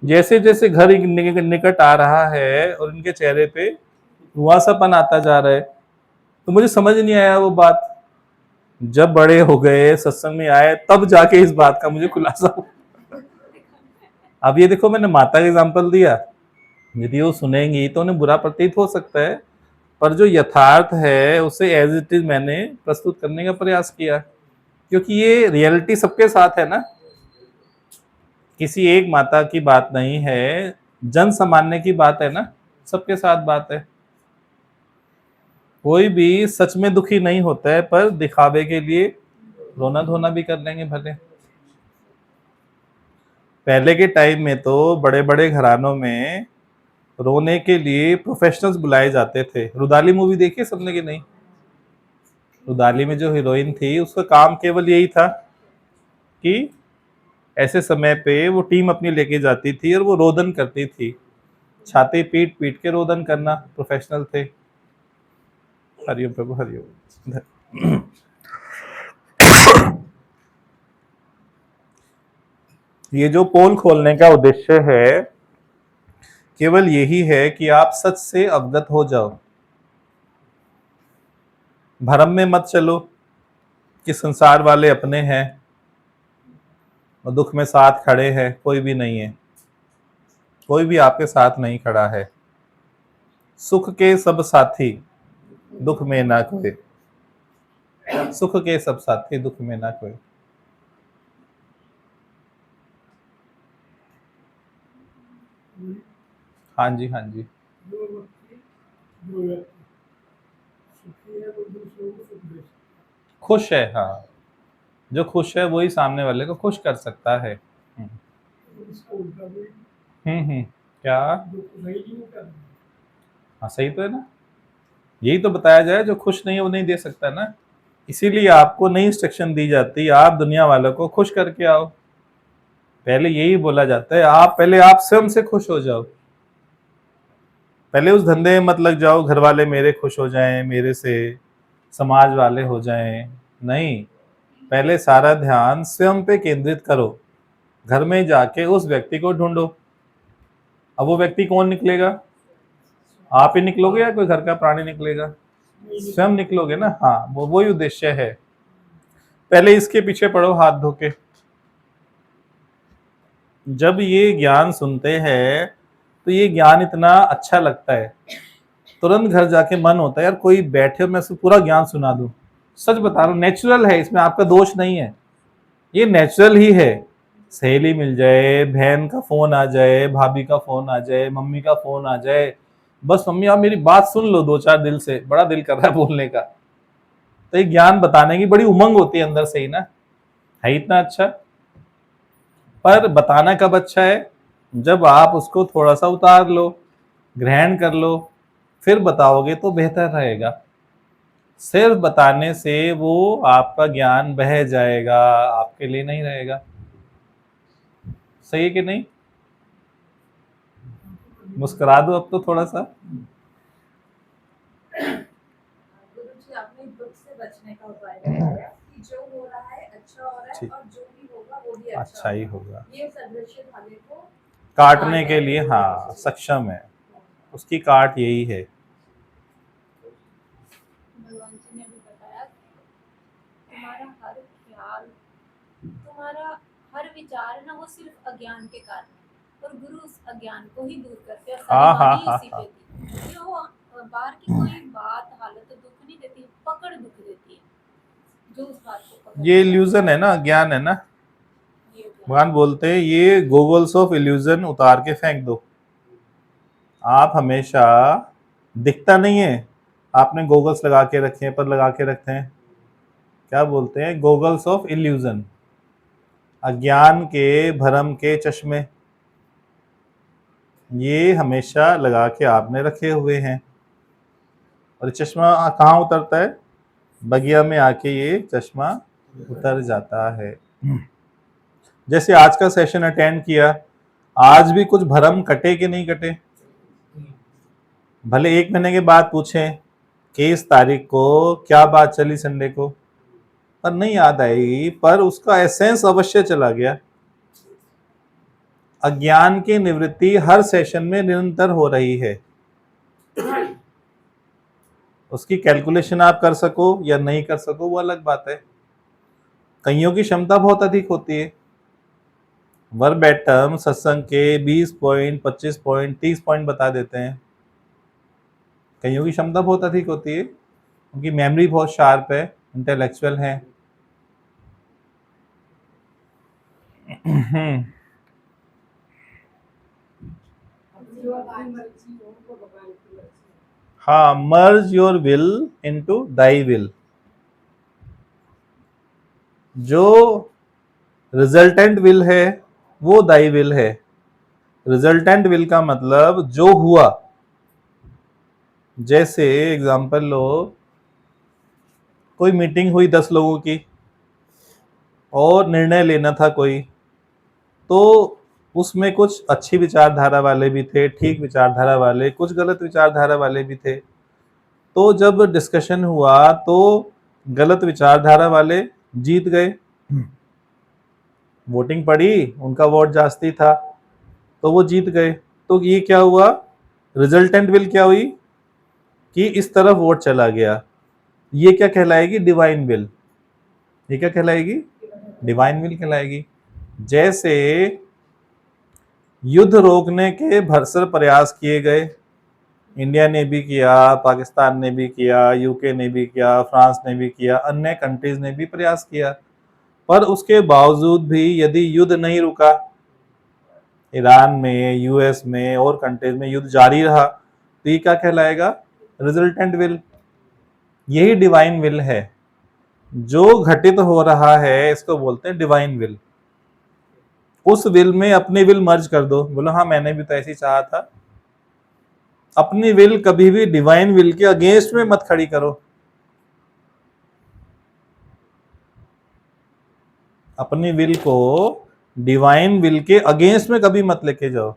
जैसे जैसे घर निकट आ रहा है और इनके चेहरे पे रुआसापन आता जा रहा है। तो मुझे समझ नहीं आया वो बात, जब बड़े हो गए सत्संग में आए तब जाके इस बात का मुझे खुलासा हुआ। अब ये देखो मैंने माता का एग्जाम्पल दिया, यदि वो सुनेंगी तो उन्हें बुरा प्रतीत हो सकता है, पर जो यथार्थ है उसे एज इट इज मैंने प्रस्तुत करने का प्रयास किया, क्योंकि ये रियलिटी सबके साथ है ना, किसी एक माता की बात नहीं है, जन सामान्य की बात है ना, सबके साथ बात है। कोई भी सच में दुखी नहीं होता है, पर दिखावे के लिए रोना धोना भी कर लेंगे भले। पहले के टाइम में तो बड़े बड़े घरानों में रोने के लिए प्रोफेशनल्स बुलाए जाते थे। रुदाली मूवी देखी सबने कि नहीं? रुदाली में जो हीरोइन थी उसका काम केवल यही था कि ऐसे समय पे वो टीम अपनी लेके जाती थी और वो रोदन करती थी, छाती पीट पीट के रोदन करना, प्रोफेशनल थे। हरिओम प्रभु हरिओम। ये जो पोल खोलने का उद्देश्य है केवल यही है कि आप सच से अवगत हो जाओ। भ्रम में मत चलो कि संसार वाले अपने हैं और दुख में साथ खड़े हैं, कोई भी नहीं है, कोई भी आपके साथ नहीं खड़ा है। सुख के सब साथी दुख में ना कोई, सुख के सब साथी दुख में ना कोई। हाँ जी हाँ जी, जो व्यक्ति सुखी है वो दूसरों को सुख दे सकता खुश है, हाँ, जो खुश है वही सामने वाले को खुश कर सकता है। है। इसका उल्टा भी क्या? जो नहीं जी वो कर हाँ सही तो है ना, यही तो बताया जाए, जो खुश नहीं है वो नहीं दे सकता ना। इसीलिए आपको नई इंस्ट्रक्शन दी जाती है, आप दुनिया वालों को खुश करके आओ। पहले यही बोला जाता है, आप पहले आप स्वयं से खुश हो जाओ, पहले उस धंधे में मत लग जाओ घर वाले मेरे खुश हो जाएं, मेरे से समाज वाले हो जाएं। नहीं, पहले सारा ध्यान स्वयं पे केंद्रित करो, घर में जाके उस व्यक्ति को ढूंढो। अब वो व्यक्ति कौन निकलेगा? आप ही निकलोगे या कोई घर का प्राणी निकलेगा? स्वयं निकलोगे ना। हाँ, वो वही उद्देश्य है। पहले इसके पीछे पड़ो हाथ धो के, जब ये ज्ञान सुनते हैं तो ये ज्ञान इतना अच्छा लगता है, तुरंत घर जाके मन होता है यार कोई बैठे और मैं उसको पूरा ज्ञान सुना दूं। सच बता रहा हूँ, नेचुरल है, इसमें आपका दोष नहीं है, ये नेचुरल ही है। सहेली मिल जाए, बहन का फोन आ जाए, भाभी का फोन आ जाए, मम्मी का फोन आ जाए, बस मम्मी आप मेरी बात सुन लो 2-4 दिल से, बड़ा दिल कर रहा है बोलने का, तो ये ज्ञान बताने की बड़ी उमंग होती है अंदर से ही ना, है इतना अच्छा। पर बताना कब अच्छा है, जब आप उसको थोड़ा सा उतार लो, ग्रहण कर लो, फिर बताओगे तो बेहतर रहेगा। सिर्फ बताने से वो आपका ज्ञान बह जाएगा, आपके लिए नहीं रहेगा। सही है कि नहीं? मुस्कुरा दो अब तो थोड़ा सा। गुरुजी आपने दुख से बचने का उपाय बताया कि जो हो रहा है अच्छा हो रहा है ठीक। और जो भी होगा वो भी अच्छा ही होगा, ये सदृश्य धागे को काटने के लिए हाँ सक्षम है, उसकी काट यही है। भगवान जी ने भी बताया कि तुम्हारा हर ख्याल, तुम्हारा हर विचार ना वो सिर्फ अज्ञान के कारण है, और गुरु उस अज्ञान को ही दूर करते हैं और हाँ सारी हाँ वाणी हाँ उसी हाँ, पे दी। जो बाहर की कोई बात हालत दुख नहीं देती, पकड़ दुख देती है, जो उस बात को पकड़ ये लेता है, इल्यूजन है ना, ज्ञान है ना। ये ज्ञान। भगवान बोलते हैं ये गोगल्स ऑफ इल्यूजन उतार के फेंक दो। आप हमेशा, दिखता नहीं है, आपने गोगल्स लगा के रखे हैं, पर लगा के रखते हैं, क्या बोलते हैं, गोगल्स ऑफ इल्यूजन, अज्ञान के भ्रम के चश्मे, ये हमेशा लगा के आपने रखे हुए हैं। और चश्मा कहाँ उतरता है, बगिया में आके ये चश्मा उतर जाता है। जैसे आज का सेशन अटेंड किया, आज भी कुछ भरम कटे कि नहीं कटे? भले 1 महीने के बाद पूछें कि इस तारीख को क्या बात चली संडे को, पर नहीं याद आएगी, पर उसका एसेंस अवश्य चला गया। अज्ञान की निवृत्ति हर सेशन में निरंतर हो रही है। उसकी कैलकुलेशन आप कर सको या नहीं कर सको वो अलग बात है। कईयों की क्षमता बहुत अधिक होती है, वर्बैटम सत्संग के 20 पॉइंट, 25 पॉइंट, 30 पॉइंट बता देते हैं। कईयों की क्षमता बहुत अधिक होती है, उनकी मेमोरी बहुत शार्प है, इंटेलेक्चुअल है। जो अपनी मर्जी हो वो भगवान की मर्जी। हाँ, merge your will into thy will. जो रिजल्टेंट विल है वो दाई विल है। रिजल्टेंट विल का मतलब जो हुआ, जैसे एग्जांपल लो, कोई मीटिंग हुई 10 लोगों की और निर्णय लेना था कोई, तो उसमें कुछ अच्छी विचारधारा वाले भी थे, ठीक विचारधारा वाले, कुछ गलत विचारधारा वाले भी थे। तो जब डिस्कशन हुआ तो गलत विचारधारा वाले जीत गए, वोटिंग पड़ी, उनका वोट जास्ती था तो वो जीत गए। तो ये क्या हुआ, रिजल्टेंट विल क्या हुई कि इस तरफ वोट चला गया। ये क्या कहलाएगी, डिवाइन विल। ये क्या कहलाएगी, डिवाइन विल कहलाएगी। जैसे युद्ध रोकने के भरसक प्रयास किए गए, इंडिया ने भी किया, पाकिस्तान ने भी किया, यूके ने भी किया, फ्रांस ने भी किया, अन्य कंट्रीज ने भी प्रयास किया, पर उसके बावजूद भी यदि युद्ध नहीं रुका, ईरान में, यूएस में और कंट्रीज में युद्ध जारी रहा, तो ये क्या कहलाएगा, रिजल्टेंट विल। यही डिवाइन विल है। जो घटित हो रहा है इसको बोलते हैं डिवाइन विल। उस विल में अपनी विल मर्ज कर दो, बोलो हाँ मैंने भी तो ऐसी चाहा था। अपनी विल कभी भी डिवाइन विल के अगेंस्ट में मत खड़ी करो। अपनी विल को डिवाइन विल के अगेंस्ट में कभी मत लेके जाओ।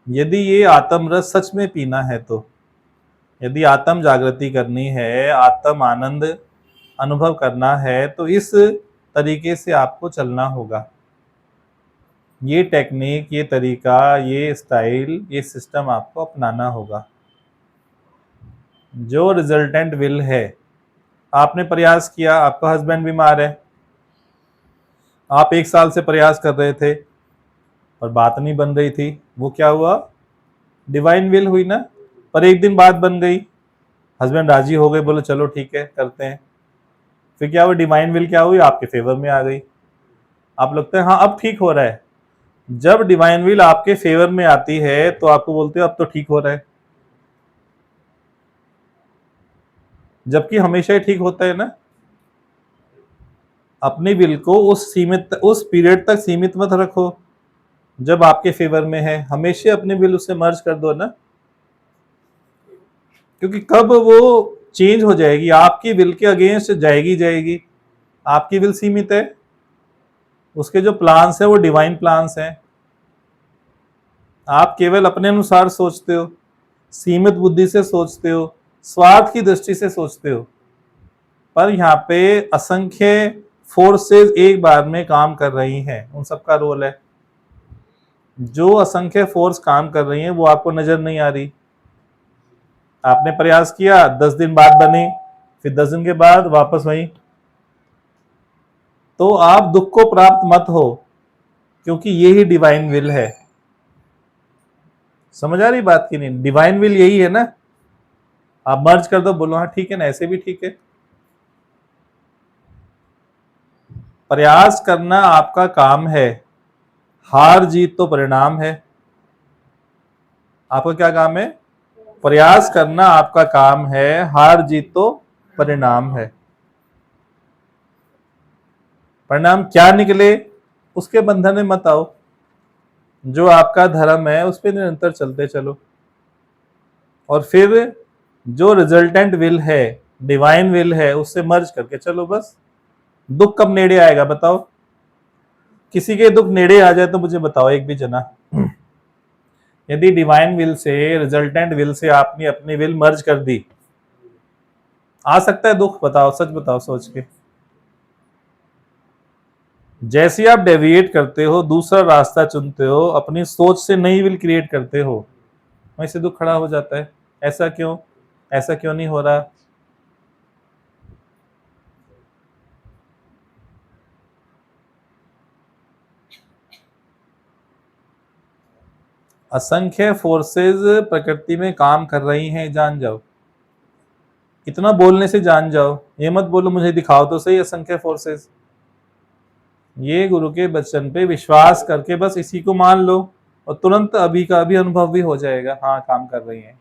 यदि ये आत्म रस सच में पीना है, तो यदि आत्म जागृति करनी है, आत्म आनंद अनुभव करना है, तो इस तरीके से आपको चलना होगा। ये टेक्निक, ये तरीका, ये स्टाइल, ये सिस्टम आपको अपनाना होगा। जो रिजल्टेंट विल है, आपने प्रयास किया, आपका हस्बैंड बीमार है, आप 1 साल से प्रयास कर रहे थे पर बात नहीं बन रही थी, वो क्या हुआ? डिवाइन विल हुई ना। पर एक दिन बात बन गई, हस्बैंड राजी हो गए, बोले चलो ठीक है करते हैं। फिर क्या हुआ? डिवाइन विल क्या हुई? आपके फेवर में आ गई। आप लगता है हाँ अब ठीक हो रहा है। जब डिवाइन विल आपके फेवर में आती है तो आपको बोलते हो अब तो ठीक हो रहा है, जबकि हमेशा ही ठीक होता है ना। अपनी विल को उस पीरियड तक सीमित मत रखो जब आपके फेवर में है, हमेशा अपनी विल उससे मर्ज कर दो ना, क्योंकि कब वो चेंज हो जाएगी, आपकी विल के अगेंस्ट जाएगी। आपकी विल सीमित है, उसके जो प्लान्स है वो डिवाइन प्लान्स हैं। आप केवल अपने अनुसार सोचते हो, सीमित बुद्धि से सोचते हो, स्वार्थ की दृष्टि से सोचते हो। पर यहाँ पे असंख्य फोर्सेस एक बार में काम कर रही हैं, उन सबका रोल है। जो असंख्य फोर्स काम कर रही हैं वो आपको नजर नहीं आ रही। आपने प्रयास किया, 10 दिन बाद बनी, फिर 10 दिन के बाद वापस वही। तो आप दुख को प्राप्त मत हो, क्योंकि ये ही डिवाइन विल है। समझ आ रही बात की नहीं? डिवाइन विल यही है ना। आप मर्ज कर दो, बोलो हाँ ठीक है ना, ऐसे भी ठीक है। प्रयास करना आपका काम है, हार जीत तो परिणाम है। आपका क्या काम है? प्रयास करना आपका काम है, हार जीत तो परिणाम है। परिणाम क्या निकले उसके बंधन में मत आओ। जो आपका धर्म है उस पर निरंतर चलते चलो, और फिर जो रिजल्टेंट विल है, डिवाइन विल है, उससे मर्ज करके चलो बस। दुख कब नेड़े आएगा बताओ? किसी के दुख नेड़े आ जाए तो मुझे बताओ एक भी जना। यदि divine will say, resultant will say आपने अपनी विल मर्ज कर दी, आ सकता है दुख? बताओ, सच बताओ सोच के। जैसे आप डेविएट करते हो, दूसरा रास्ता चुनते हो, अपनी सोच से नई विल क्रिएट करते हो, वैसे दुख खड़ा हो जाता है। ऐसा क्यों? ऐसा क्यों नहीं हो रहा? असंख्य फोर्सेस प्रकृति में काम कर रही हैं, जान जाओ। इतना बोलने से जान जाओ, ये मत बोलो मुझे दिखाओ तो सही असंख्य फोर्सेस। ये गुरु के वचन पे विश्वास करके बस इसी को मान लो, और तुरंत अभी का अभी अनुभव भी हो जाएगा, हाँ काम कर रही है।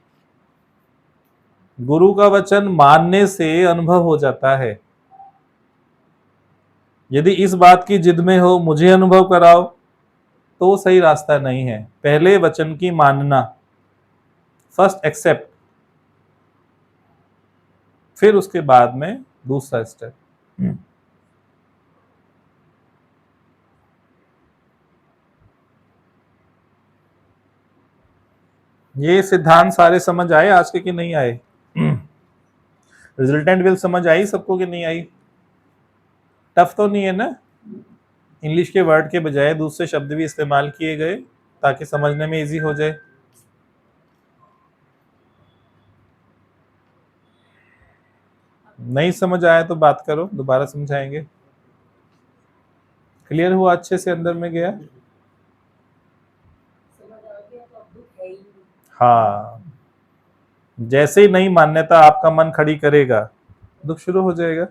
गुरु का वचन मानने से अनुभव हो जाता है। यदि इस बात की जिद में हो मुझे अनुभव कराओ, तो वो सही रास्ता नहीं है। पहले वचन की मानना, फर्स्ट एक्सेप्ट, फिर उसके बाद में दूसरा स्टेप। ये सिद्धांत सारे समझ आए आज के कि नहीं आए? रिजल्टेंट विल समझ आई सबको कि नहीं आई? टफ तो नहीं है ना? इंग्लिश के वर्ड के बजाय दूसरे शब्द भी इस्तेमाल किए गए ताकि समझने में इजी हो जाए। नहीं समझ आया तो बात करो, दोबारा समझाएंगे। क्लियर हुआ? अच्छे से अंदर में गया? हाँ, जैसे ही नई मान्यता आपका मन खड़ी करेगा, दुख शुरू हो जाएगा।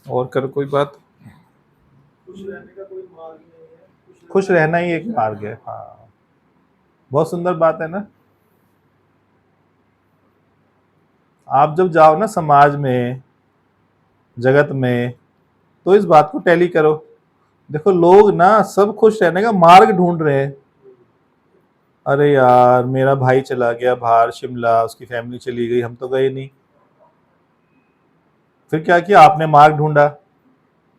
और करो कोई बात। खुश रहने का कोई मार्ग नहीं है, खुश रहना ही एक मार्ग है। हाँ, बहुत सुंदर बात है ना। आप जब जाओ ना समाज में, जगत में, तो इस बात को टैली करो। देखो लोग ना सब खुश रहने का मार्ग ढूंढ रहे हैं। अरे यार मेरा भाई चला गया बाहर शिमला, उसकी फैमिली चली गई, हम तो गए नहीं। फिर क्या किया आपने? मार्ग ढूंढा।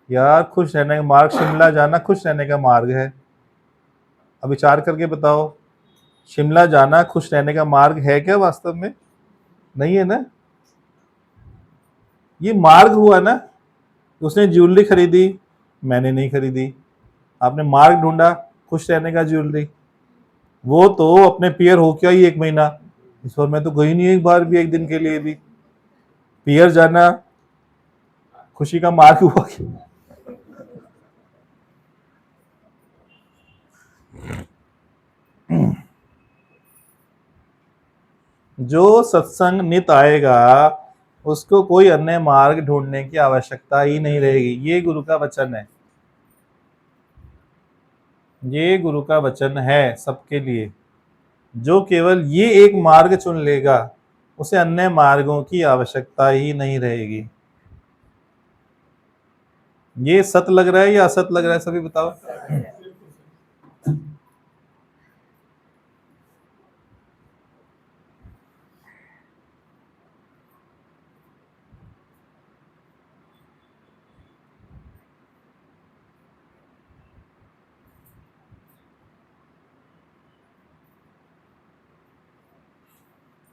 यार खुश रहने का मार्ग शिमला जाना खुश रहने का मार्ग है? अब विचार करके बताओ, शिमला जाना खुश रहने का मार्ग है क्या वास्तव में? नहीं है ना। ये मार्ग हुआ ना। उसने ज्वेलरी खरीदी, मैंने नहीं खरीदी। आपने मार्ग ढूंढा खुश रहने का ज्वेलरी, वो तो अपने पियर होके आई 1 महीना, इस बार मैं तो गई नहीं एक बार भी, एक दिन के लिए भी। पियर जाना खुशी का मार्ग हुआ क्या? जो सत्संग नित आएगा उसको कोई अन्य मार्ग ढूंढने की आवश्यकता ही नहीं रहेगी। ये गुरु का वचन है, ये गुरु का वचन है सबके लिए। जो केवल ये एक मार्ग चुन लेगा उसे अन्य मार्गों की आवश्यकता ही नहीं रहेगी। ये सत लग रहा है या असत लग रहा है, सभी बताओ।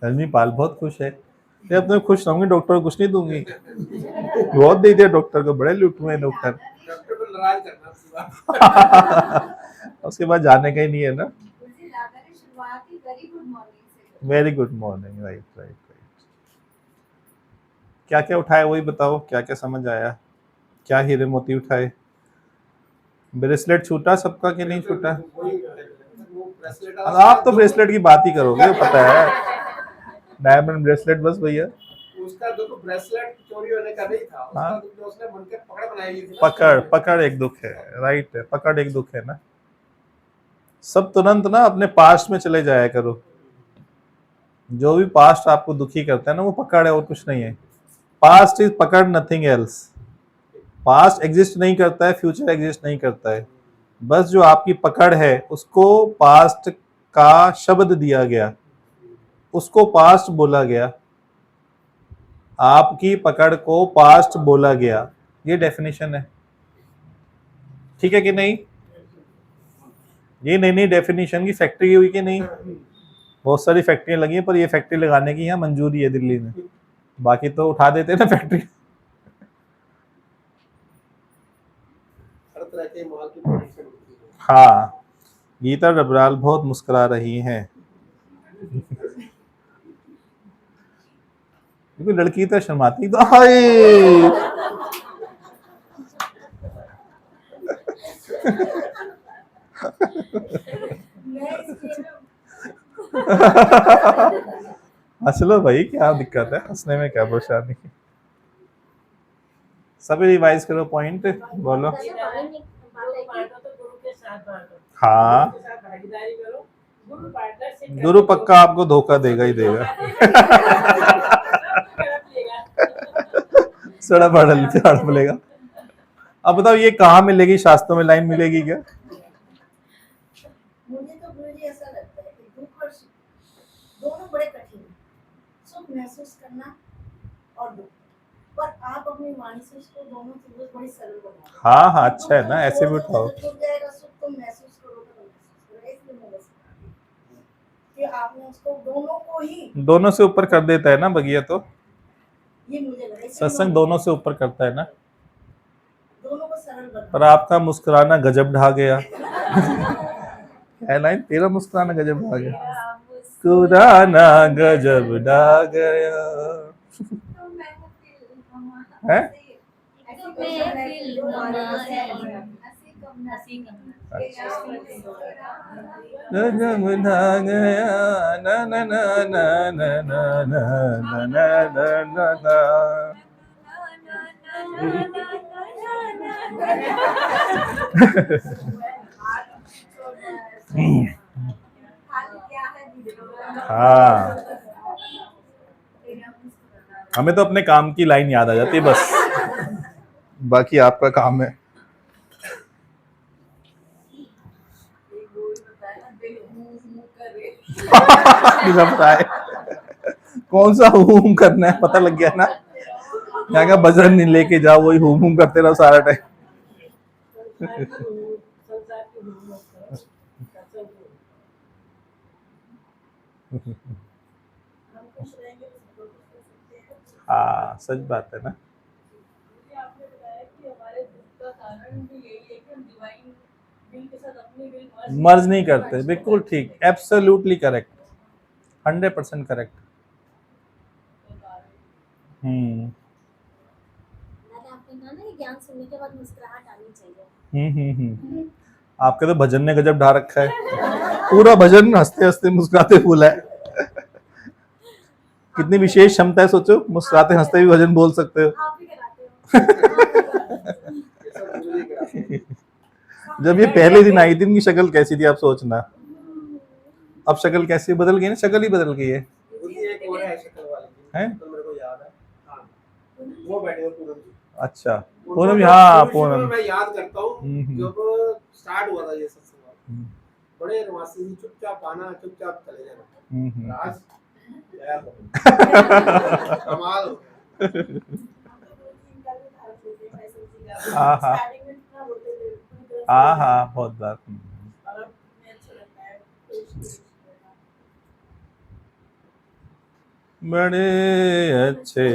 रजनी पाल बहुत खुश है। ये अपने खुश रहूंगी, डॉक्टर को कुछ नहीं दूंगी। बहुत दे दिया डॉक्टर को, बड़े लूट हुए डॉक्टर। डॉक्टर को नाराज करना उसके बाद। उसके बाद जाने का ही नहीं है ना। गुरुजी दादा ने शुरुआत ही वेरी गुड मॉर्निंग से करी। Very good morning, right right right. क्या क्या उठाया वही बताओ, क्या क्या समझ आया, क्या हीरे मोती उठाए। ब्रेसलेट छूटा सबका कि नहीं छूटा? वो ब्रेसलेट अब आप तो ब्रेसलेट की बात ही करोगे, पता है, डायमंड ब्रेसलेट बस भैया। उसका दुख ब्रेसलेट चोरी होने का नहीं था, उसका हाँ। दुख जो उसने बनकर पकड़ बनाई थी ना। पकड़ पकड़ एक दुख है, राइट है, पकड़ एक दुख है ना। सब तुरंत ना अपने पास्ट में चले जाया करो। जो भी पास्ट आपको दुखी करता है ना वो पकड़ है और कुछ नहीं है। पास्ट इज पकड़, नथिंग एल्स। पास्ट एग्जिस्ट नहीं करता है, फ्यूचर एग्जिस्ट नहीं करता है। बस जो आपकी पकड़ है उसको पास्ट का शब्द दिया गया, उसको पास्ट बोला गया, आपकी पकड़ को पास्ट बोला गया। ये डेफिनेशन है, ठीक है कि नहीं? ये नई नई डेफिनेशन की फैक्ट्री हुई कि नहीं? बहुत सारी फैक्ट्रियां लगी हैं, पर ये फैक्ट्री लगाने की यहाँ मंजूरी है दिल्ली में, बाकी तो उठा देते ना फैक्ट्री। हर तरह के माल की प्रोडक्शन होती है। हाँ, गीता डबराल बहुत मुस्कुरा रही हैं क्योंकि लड़की तो शर्माती तो हाय। मैं इसलिए हंस लो भाई, क्या दिक्कत है, हंसने में क्या परेशानी है। सभी रिवाइज करो पॉइंट, बोलो। तो गुरु के साथ बांटो। हाँ, गुरु के साथ भागीदारी करो। गुरु पार्टनर से गुरु पक्का आपको धोखा देगा ही देगा। सड़ा पड़ा मिलेगा। अब बताओ ये कहाँ मिलेगी, शास्त्रों में लाइन मिलेगी क्या? मुझे तो गुरुजी ऐसा लगता है कि दुख और सुख दोनों बड़े कठिन हैं। सुख महसूस करना और दुख, पर आप अपनी वाणी से उसको दोनों चीजों को बड़ी सरल बना दो। हाँ हाँ, अच्छा है ना, ऐसे भी उठाओ। छूट जाएगा, सुख तो महसूस करोगे तो महसूस करोगे, इसलिए मैं बस कि आपने उसको दोनों को ही, दोनों से ऊपर कर देता है ना बगिया, तो ये मुझे लगा, इसलिए सत्संग दोनों से ऊपर करता है ना। दोनों को सरल बना। पर आपका मुस्कुराना गजब ढा गया। क्या लाइन, तेरा मुस्कुराना गजब ढा गया, मुस्कुराना गजब ढा गया तो महफिल हमारा है। ऐसे महफिल हमारा है हंसी कम नसी कम गजब ढा गया, ना ना ना ना ना ना ना ना ना ना ना। हाँ, हमें तो अपने काम की लाइन याद आ जाती है बस, बाकी आपका काम है। बिना बताए कौन सा हुम करना है पता लग गया ना। यहाँ का बजरंग नहीं लेके जाओ, वही हुम करते रहो सारा टाइम। संसार की हुकूमत करो। सत्संग की। हम खुश रहेंगे तो सब लोग खुश हो सकते हैं। हाँ, सच बात है ना। मुझे आपने बताया कि कारण भी यही है कि हम डिवाइन विल के साथ अपनी विल मर्ज नहीं करते, बिल्कुल ठीक, एब्सोल्युटली करेक्ट, 100% करेक्ट। मैंने आपने कहा ना कि ज्ञान सुनने के बाद मुस्कुराहट आनी चाहिए। आपके तो भजन ने गजब ढा रखा है, पूरा भजन हंसते हंसते मुस्कुराते फूला है। कितनी विशेष क्षमता है, सोचो, मुस्कुराते हंसते भी भजन बोल सकते हो। आप ही कराते हो। जब ये पहले दिन आई थी, इनकी शक्ल कैसी थी आप सोचना, अब शक्ल कैसी बदल गई ना, शक्ल ही बदल गई है। उनकी एक और है शक्ल वाली, हैं? तो मेरे को याद है। हाँ, वो बैठे हो पूनम जी। अच्छा, उनको पूनम, जब हाँ शुरू-शुरू पूनम। में मैं याद करता हूँ, हम्म। जब स्टार्ट हुआ था ये सत्संग, बड़े रवासी जी, चुपचाप आना, चुपचाप चले जाना। आज जय हो। कमाल हो गया। हाँ हाँ स्टार्टिंग में कितना रोते थे, पूरी तरह से हाँ हाँ, बहुत बार। और अब कितने अच्छा लगता है बड़े अच्छे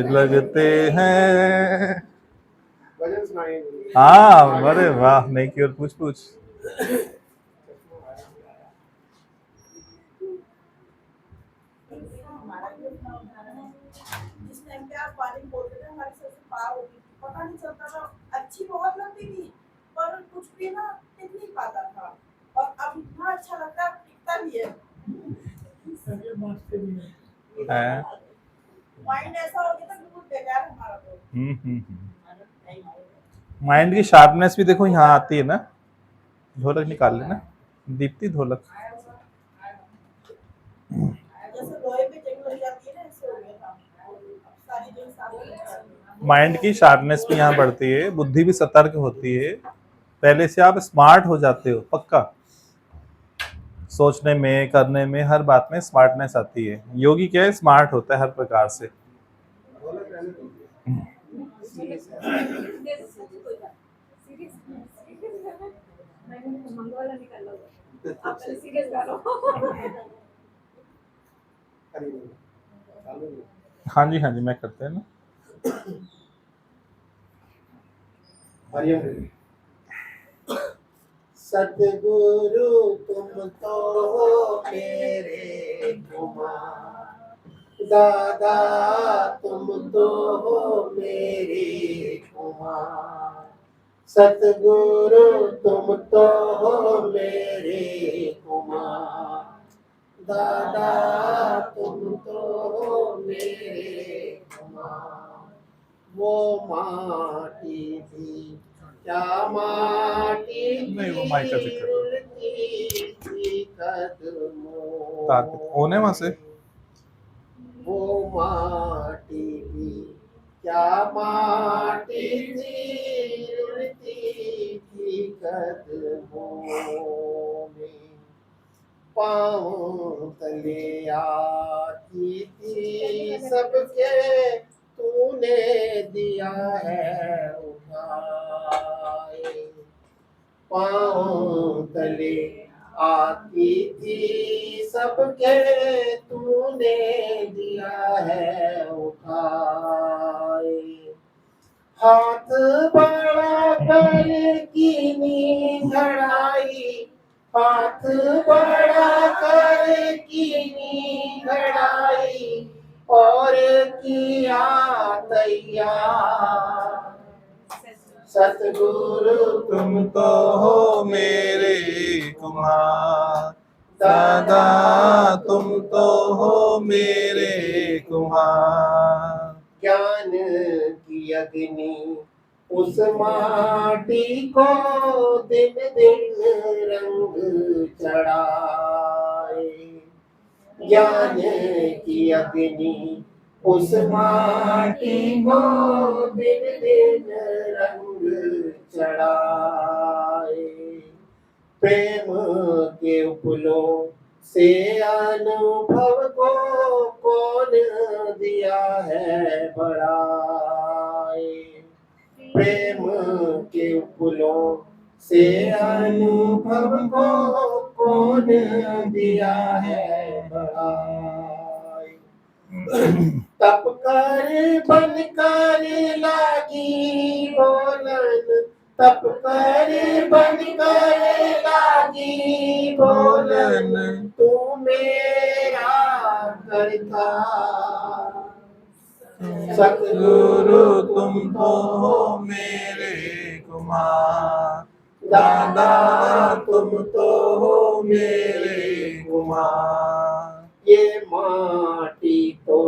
लगते हैं। भजन सुनाइए। हाँ, अरे वाह, नहीं की और पूछ पूछ। हमारा भी अपना उदाहरण है। जिस टाइम पे आप पानी बोलते थे हमारे सर से पार होती थी, पता नहीं चलता था, अच्छी बहुत लगती थी पर कुछ भी ना टिक नहीं पाता था, और अब इतना अच्छा लगता है, अब टिकता भी है। सगे मास्टर भी है। है। माइंड ऐसा हो गया था बिल्कुल बेकार हमारा तो। माइंड की शार्पनेस भी देखो यहाँ आती है ना। ढोलक निकाल लेना दीप्ति, ढोलक। जैसे लोहे पे जंग लग जाती है ना, ऐसे हो गया था, अब सारी जंग साफ हो गई। माइंड की शार्पनेस भी यहाँ बढ़ती है, बुद्धि भी सतर्क होती है, पहले से आप स्मार्ट हो जाते हो, पक्का। सोचने में, करने में, हर बात में स्मार्टनेस आती है। योगी क्या है, स्मार्ट होता है हर प्रकार से। ढोलक रहने दो। मंगवाला निकाला हुआ, आप पहले सीरियस करो। चालू नहीं। हाँ जी हाँ जी, मैं करते हैं ना। हरिओम। सतगुरु तुम तो हो मेरे कुमार, दादा तुम तो हो मेरे कुमार, सतगुरु तुम तो हो मेरे कुमार, दादा तुम तो हो मेरे कुमार। वो माटी भी क्या माटी नहीं, वो माइक का जिक्र करो। थी कदमों कौन है वहां से? वो माटी भी क्या माटी थी कदमों में, पाँव तले आती थी सबके, तूने दिया है उठाए, पाँव तले आती थी सबके, तूने दिया है उठाए, हाथ बड़ा कर की नींद घड़ाई, हाथ बड़ा कर की नींद घड़ाई, और किया तैयार, सतगुरु तुम तो हो मेरे कुमार, दादा तुम तो हो मेरे कुमार। ज्ञान की अग्नि उस माटी को दिन दिन रंग चढ़ाए, ज्ञान की अग्नि उस माटी को दिन दिन रंग चढ़ाए, प्रेम के उपलों से अनुभव को कौन दिया है बढ़ाए, प्रेम के उपलों से अनुभव को कौन दिया है बढ़ाए, तप कर बन कर लागी बोलन, तप कर बन कर लागी बोलन, तू मेरा करता। सतगुरु तुम तो हो मेरे कुमार, दादा तुम तो हो मेरे कुमार। ये माटी तो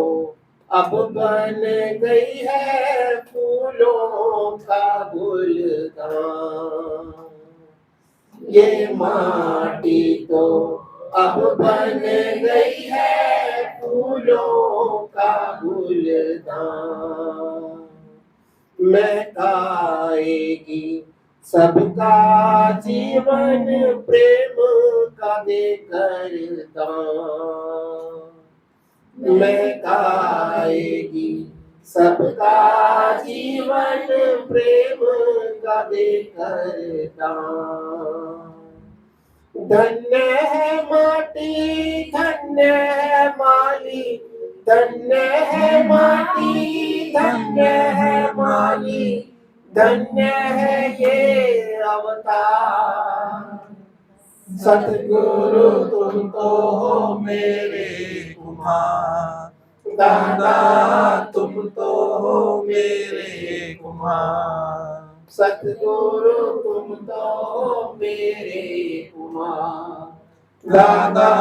अब बन गई है फूलों का गुलदान। ये माटी तो अब बन गई है फूलों का गुलदान। महकाएगी सबका जीवन प्रेम का देकर दान। महकाएगी सबका जीवन प्रेम का देकर दान। धन्य है माटी धन्य है माली, धन्य है माटी धन्य है माली, धन्य है ये अवतार। सतगुरु तुम तो हो मेरे कुमार, दादा तुम तो हो मेरे कुमार। सतगुरु तुम तो हो मेरे कुमार, दादा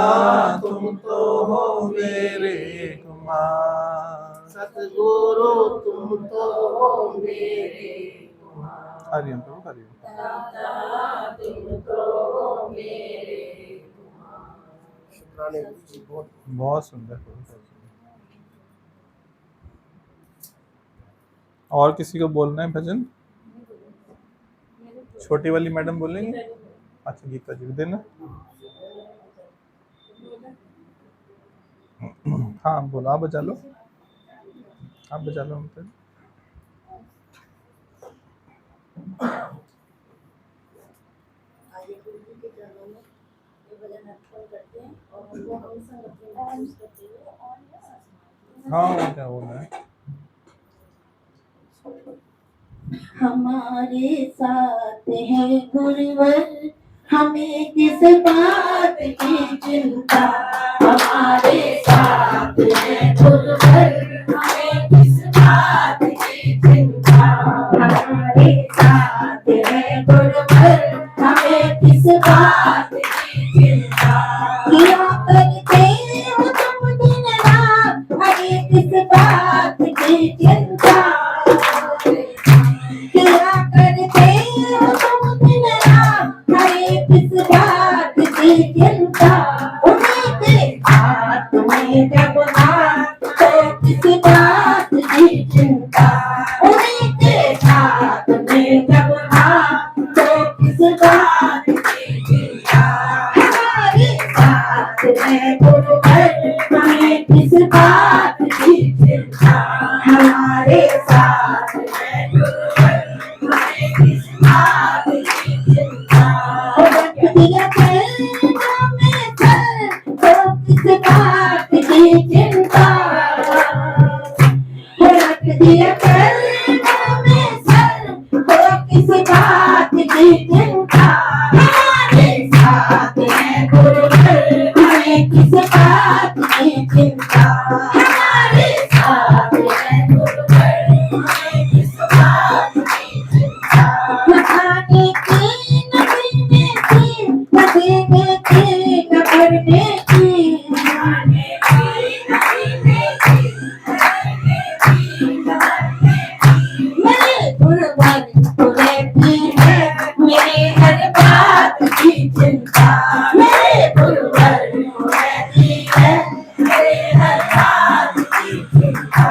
तुम तो हो मेरे कुमार। सतगुरु तुम तो हो मेरे कुमार। हरिओम प्रभु हरिओम। दादा तुम तो हो मेरे कुमार। शुक्राने जी, बहुत बहुत सुंदर प्रभु, बहुत सुंदर। और किसी को बोलना है भजन? छोटी वाली मैडम बोलेंगे? अच्छा गीता जी देना। हाँ बोलो, आप बजा लो, आप बजा लो। हमसे आइए गुरु जी के चरणों में ये भजन अर्पण करते हैं और उनको हम संग अपने महसूस करते हुए हाँ क्या बोलना है? हमारे साथ है गुरुवर, हमें किस बात की चिंता। हमारे साथ है गुरुवर, हमें किस बात की चिंता। हमारे साथ है गुरुवर, हमें किस बात की चिंता। किया करते हो तुम दिन रात, हमें किस बात की चिंता। किया करते हो तुम दिन रात, हमें किस बात की चिंता। उन्हीं के हाथ में जब हाथ, तो किस बात की चिंता। उन्हीं के हाथ में जब हाथ, तो किस बात की चिंता। हमारे साथ है गुरुवर, हमें किस बात की चिंता। हमारे साथ है गुरुवर, हमें किस बात की चिंता। रख दिया कलमा में सर, तो किस बात की चिंता। रख दिया कलमा में सर, तो किस बात की चिंता। हमारे साथ है गुरुवर, हमें किस बात की चिंता। हमारे साथ है गुरुवर, हमें किस बात की चिंता। न खाने की न पीने की, न देने की न भरने की। न खाने की न पीने की, न देने की न भरने की। मेरे गुरुवर को रहती है मेरे हर बात की चिंता। मेरे गुरुवर को रहती है मेरे हर बात की चिंता।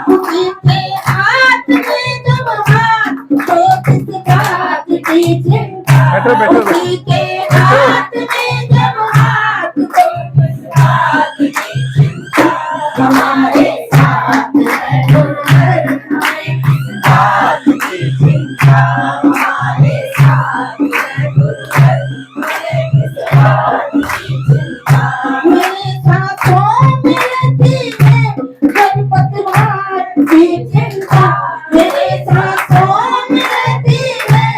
उसी के हाथ में जब हाथ, तो किस बात की चिंता। बैठो, बैठो, उसी के हाथ में जब हाथ, तो किस बात की चिंता। हमारे साथ है गुरुवर, हमें किस बात की चिंता। हमारे साथ है गुरुवर, हमें किस बात की चिंता। मेरे साथों में रहती है खरपतवार की चिंता। मेरे साथों में रहती है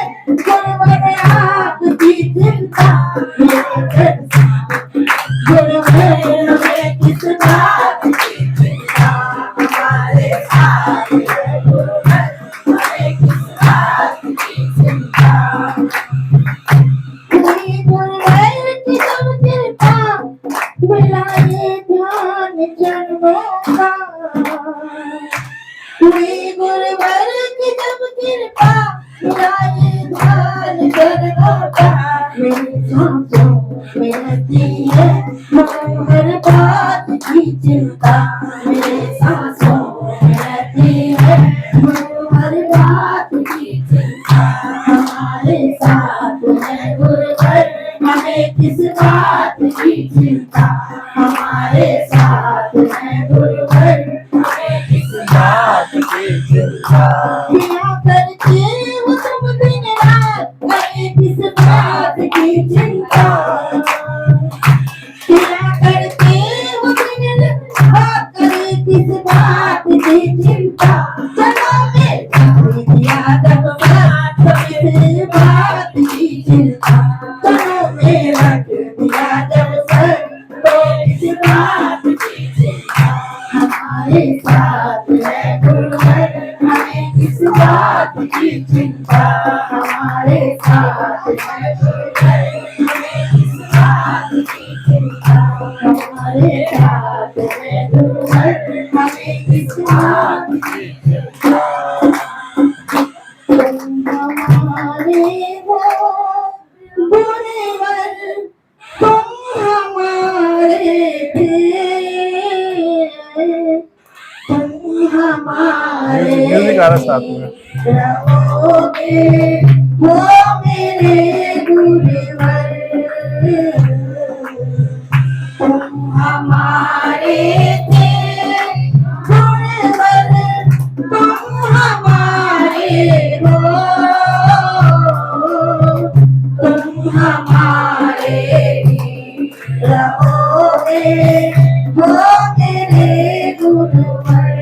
किस बात की चिंता हमारे साथ है गुरुवर हमें किस बात की चिंता किया करते हो तुम दिन रात हमें किस बात की चिंता किया करते हो दिन रात हमें किस बात की चिंता चलो दिया जब बात किस बात की चिंता चलो मेरा दिया जब तो किस बात की चिंता हमारे साथ है गुरुवर हमें किस बात की चिंता हमारे साथ है गुरुवर हमें किस बात की चिंता हमारे साथ है गुरुवर हमें किस बात की चिंता तुम हमारे हो गुरुवर तुम हमारे थे तुम हमारे म्यूजिक आ रहा साथ में रहोगे हो मेरे गुरुवर तुम हमारे थे गुरुवर तुम हमारे हो तुम हमारे रहोगे हो मेरे गुरुवर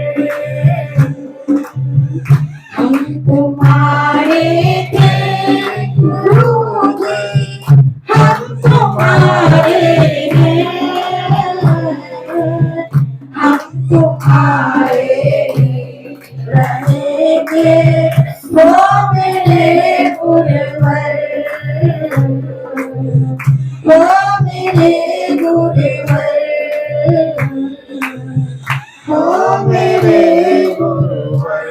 हम तुम्हारे थे गुरुजी हम तुम्हारे हैं हम तुम्हारे रहेंगे हो मेरे गुरुवर हो मेरे गुरुवर हो मेरे गुरुवर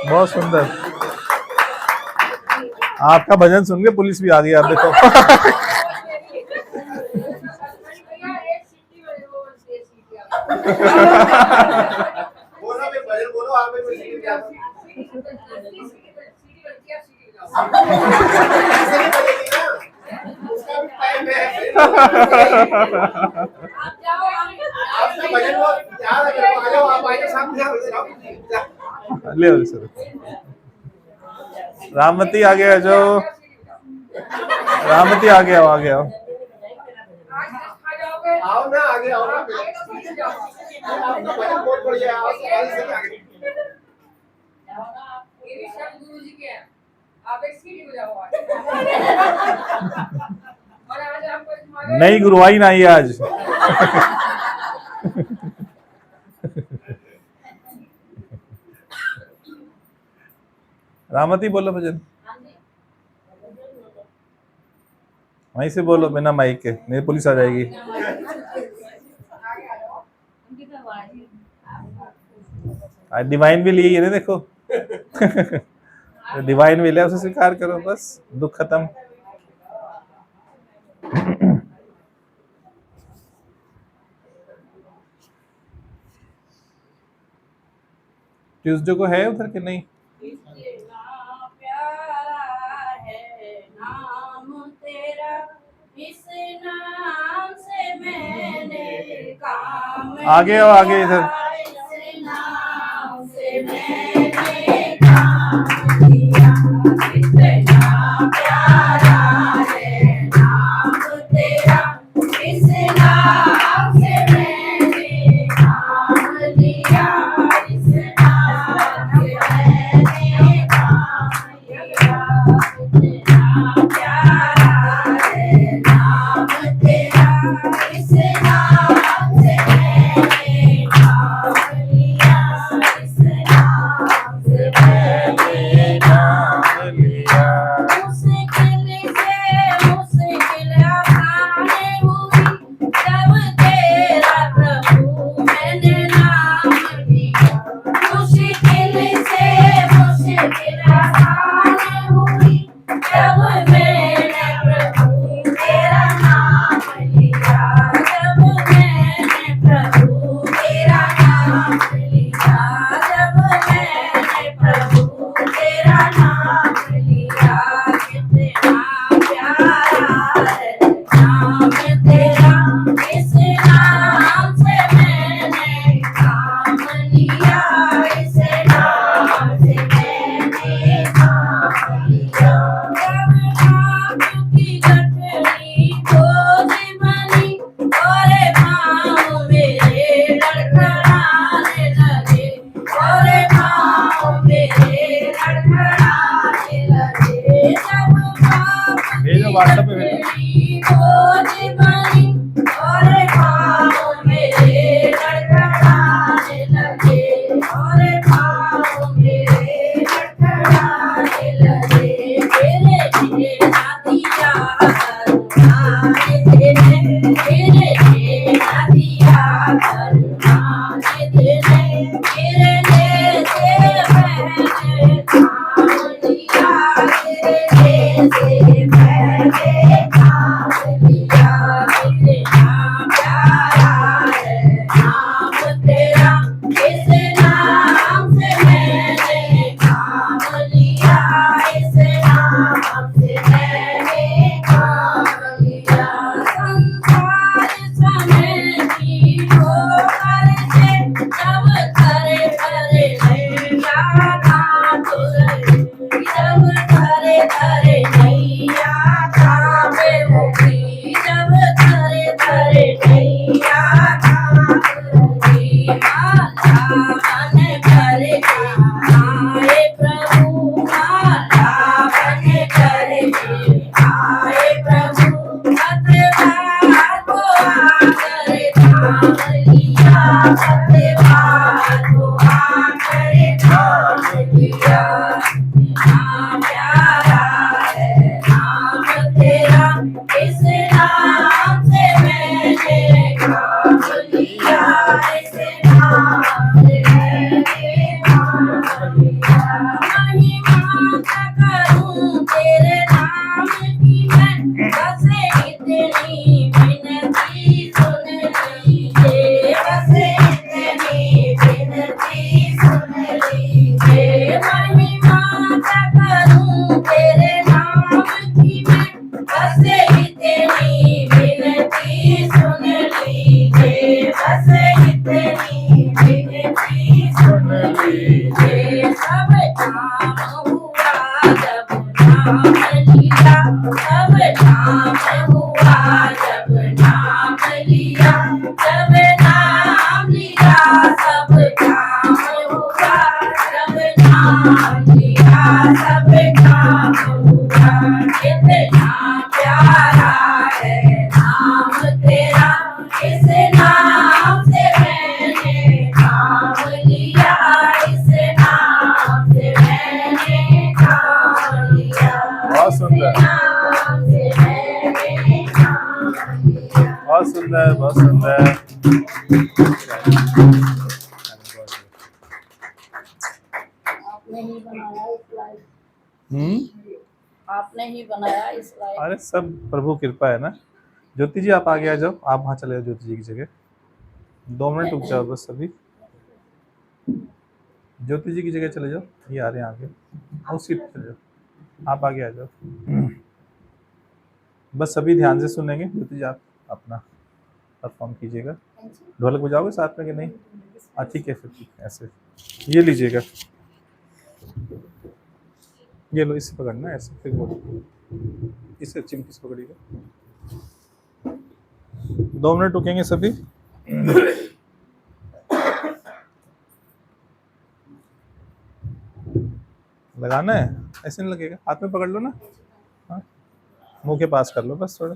बहुत सुंदर। आपका भजन सुन के पुलिस भी आ गई, आप देखो। बोलो भी भजन बोलो आप भी कोई सीटी क्या ऐसे नहीं बजेगी ना उसका भी टाइम है आपका भजन वो याद है आ जाओ आप आइए सामने आओ ले आओ सर। रामवती आगे आ जाओ, रामवती आगे आओ, आगे आओ। आओ ना आगे आओ ना आपका भजन बहुत बढ़िया है आओ आगे से आगे ये भी शब्द गुरुजी के हैं, आप एक सीढ़ी बजाओ आज। और आज आपको तुम्हारे नई गुरुवाई ना आई आज। रामवती बोलो भजन, वहीं से बोलो बिना माइक के, नहीं पुलिस आ जाएगी। आज डिवाइन भी ली है ना, देखो। डिवाइन भी लिया, उसे स्वीकार करो, बस दुख खत्म। ट्यूसडे को है उधर के नहीं? इतना प्यारा है नाम तेरा इस नाम से मैंने काम आगे आओ, आगे इधर। इस नाम से मैंने काम किया इतना प्यारा है नाम तेरा इस नाम से मैंने काम लिया इस नाम से मैंने काम लिया इतना प्यारा है नाम तेरा इस नाम से मैंने काम सुंदर, बहुत सुंदर। आपने ही बनाया इस लाइफ, हम्म। आपने ही बनाया इस लाइफ। अरे सब प्रभु कृपा है ना। ज्योति जी आप आगे आ जाओ, आप वहाँ चले जाओ ज्योति जी की जगह। 2 मिनट रुक जाओ बस अभी। ज्योति जी की जगह चले जाओ, ये आ रहे हैं आगे, उस सीट पे चले जाओ, आप आगे आ जाओ। बस सभी ध्यान से सुनेंगे। ज्योति जी आप अपना परफॉर्म कीजिएगा। ढोलक बजाओगे साथ में कि नहीं? हाँ ठीक है, फिर ठीक है, ऐसे ये लीजिएगा, ये लो, इससे पकड़ना है ऐसे, फिर बोलो, इससे चिमटी से पकड़िएगा। 2 मिनट रुकेंगे सभी। लगाना है, ऐसे नहीं लगेगा, हाथ में पकड़ लो ना। हाँ, मुंह के पास कर लो बस थोड़ा।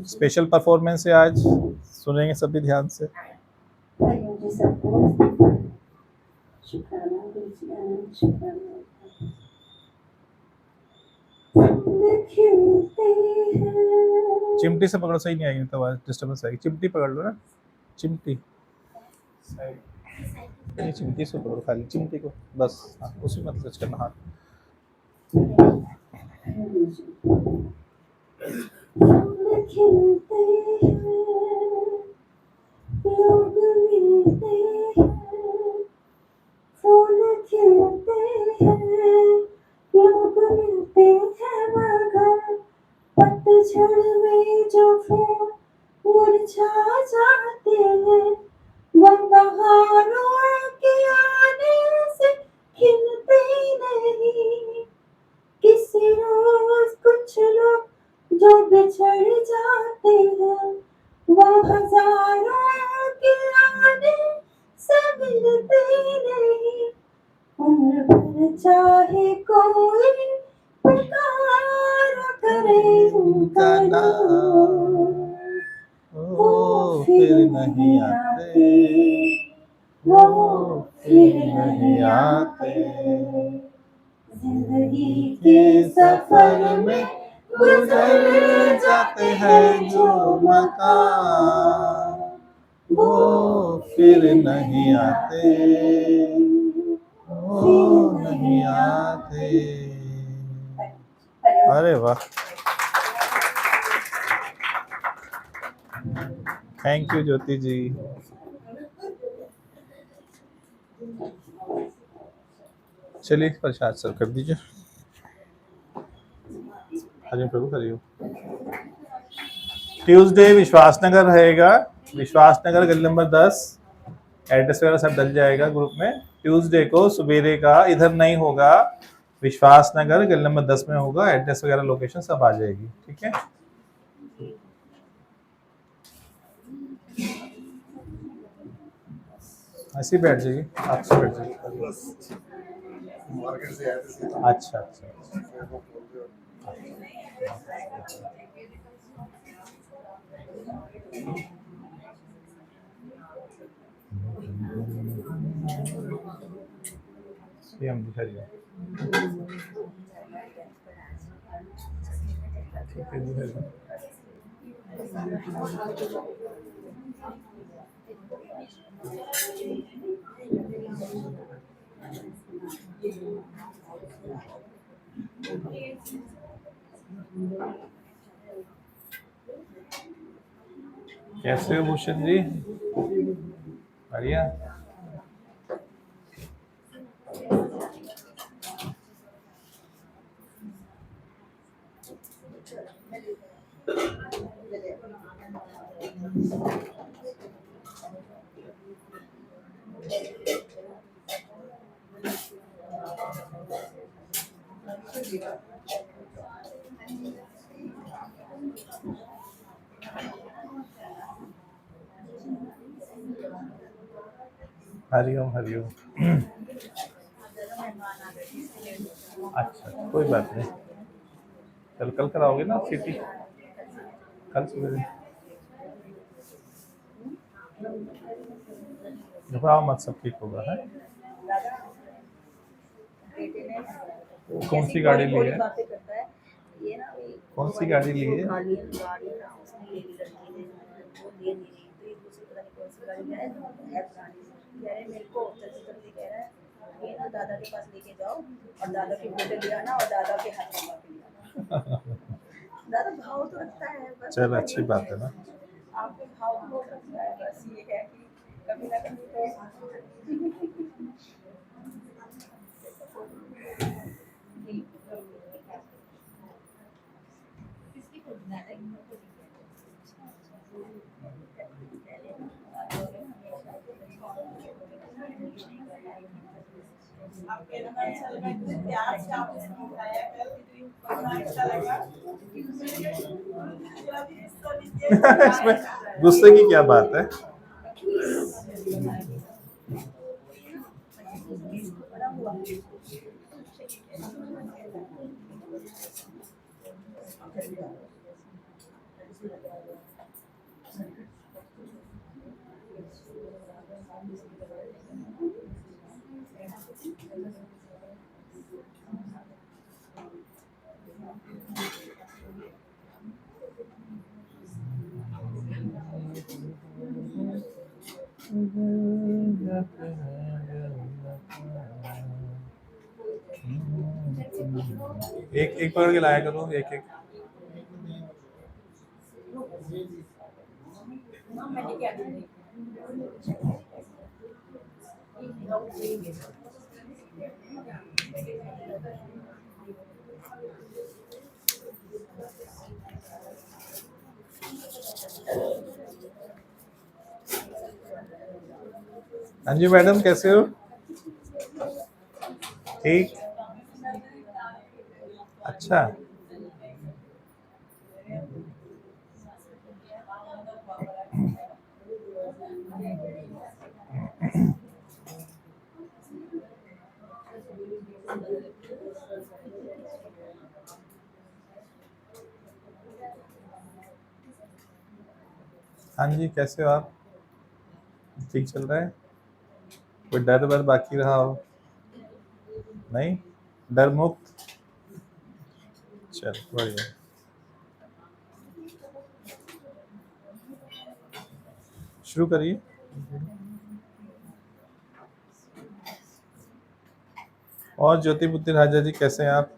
स्पेशल परफॉर्मेंस है आज, सुनेंगे सभी ध्यान से। चिमटी से पकड़ो, सही नहीं आएगी तो आवाज डिस्टर्बेंस आएगी। चिमटी पकड़ लो ना, चिमटी, नहीं चिमटी से पकड़ो, खाली चिमटी को बस। हाँ, उसी मत टच करना हाथ। लोग मिलते हैं, फूल खिलते हैं, लोग मिलते हैं मगर पतझड़ में जो फूल मुरझा जाते हैं, वो बहारों के आने से खिलते नहीं। किसी रोज कुछ लोग जो बिछड़ जाते हैं, वो हजारों के आने से मिलते नहीं। उम्र भर चाहे कोई पुकार करे उनका नाम, वो फिर नहीं आते, वो फिर नहीं आते। जिंदगी के सफर में गुजर जाते हैं जो मकाम, वो फिर नहीं आते, वो नहीं आते। अरे वाह, थैंक यू ज्योति जी। चलिए प्रसाद सर्व कर दीजिए। हरिओम प्रभु, हरिओम। ट्यूसडे विश्वासनगर रहेगा, विश्वासनगर गली नंबर 10। एड्रेस वगैरह सब डल जाएगा ग्रुप में। ट्यूसडे को सवेरे का इधर नहीं होगा, विश्वासनगर गली नंबर 10 में होगा। एड्रेस वगैरह लोकेशन सब आ जाएगी, ठीक है। ऐसे ही बैठ जाइए, आप से बैठ जाइए। मार्केट से आए थे सीधा। अच्छा अच्छा। ये हम दिखाइए, ठीक है दिखाइए। कैसे हो भूषण जी? बढ़िया। हरिओम हरिओम। अच्छा कोई बात नहीं, कल कराओगे ना सिटी, कल सवेरे घबराओ मत, सब ठीक होगा। है कौन सी गाड़ी ली है? बातें करता है ये ना, कौन सी गाड़ी ली है? गाड़ी गाड़ी ना उसने ले ली लड़की ने, वो ले नहीं रही तो एक दूसरी पता नहीं कौन सी गाड़ी है पुरानी, कह रहे मेरे को जल्दी जल्दी कह रहा है ये ना दादा के पास लेके जाओ और दादा की फोटो ले आना और दादा के हाथ में के ले आना। दादा भाव तो रखता है बस, चल अच्छी बात है ना। आपके भाव तो रखता है, बस ये है कि कभी ना कभी तो किसकी खोजना है? आपके नंबर अच्छा लगा, इतने प्यार से आपने समझाया कल, कितना अच्छा लगा। इसमें गुस्से की क्या बात है? एक एक पकड़ के लाया करो, एक एक। मैंने क्या हाँ जी मैडम, कैसे हो? ठीक। अच्छा। हाँ जी, कैसे हो आप? ठीक चल रहा है? कोई डर वर बाकी रहा हो? नहीं, डर मुक्त। चल बढ़िया। शुरू करिए। और ज्योति पुत्री राजा जी, कैसे हैं आप?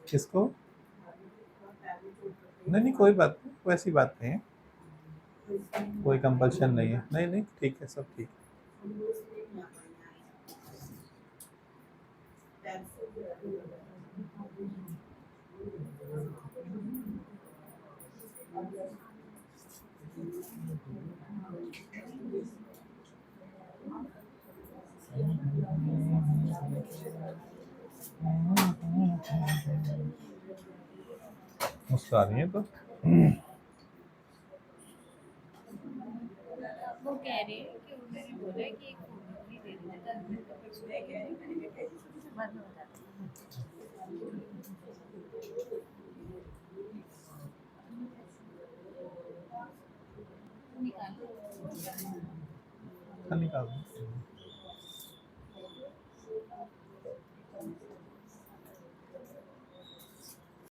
किसको? नहीं नहीं, कोई बात नहीं, वैसी बात नहीं है, कोई कंपल्शन नहीं है। नहीं नहीं, ठीक है, सब ठीक है। मुस्कुरा रही है तो वो कह रहे हैं कि उन्होंने बोला है कि एक फोटो भी दे देते 10 मिनट का, फिर बंद हो जाता है। निकालो। निकाल दो।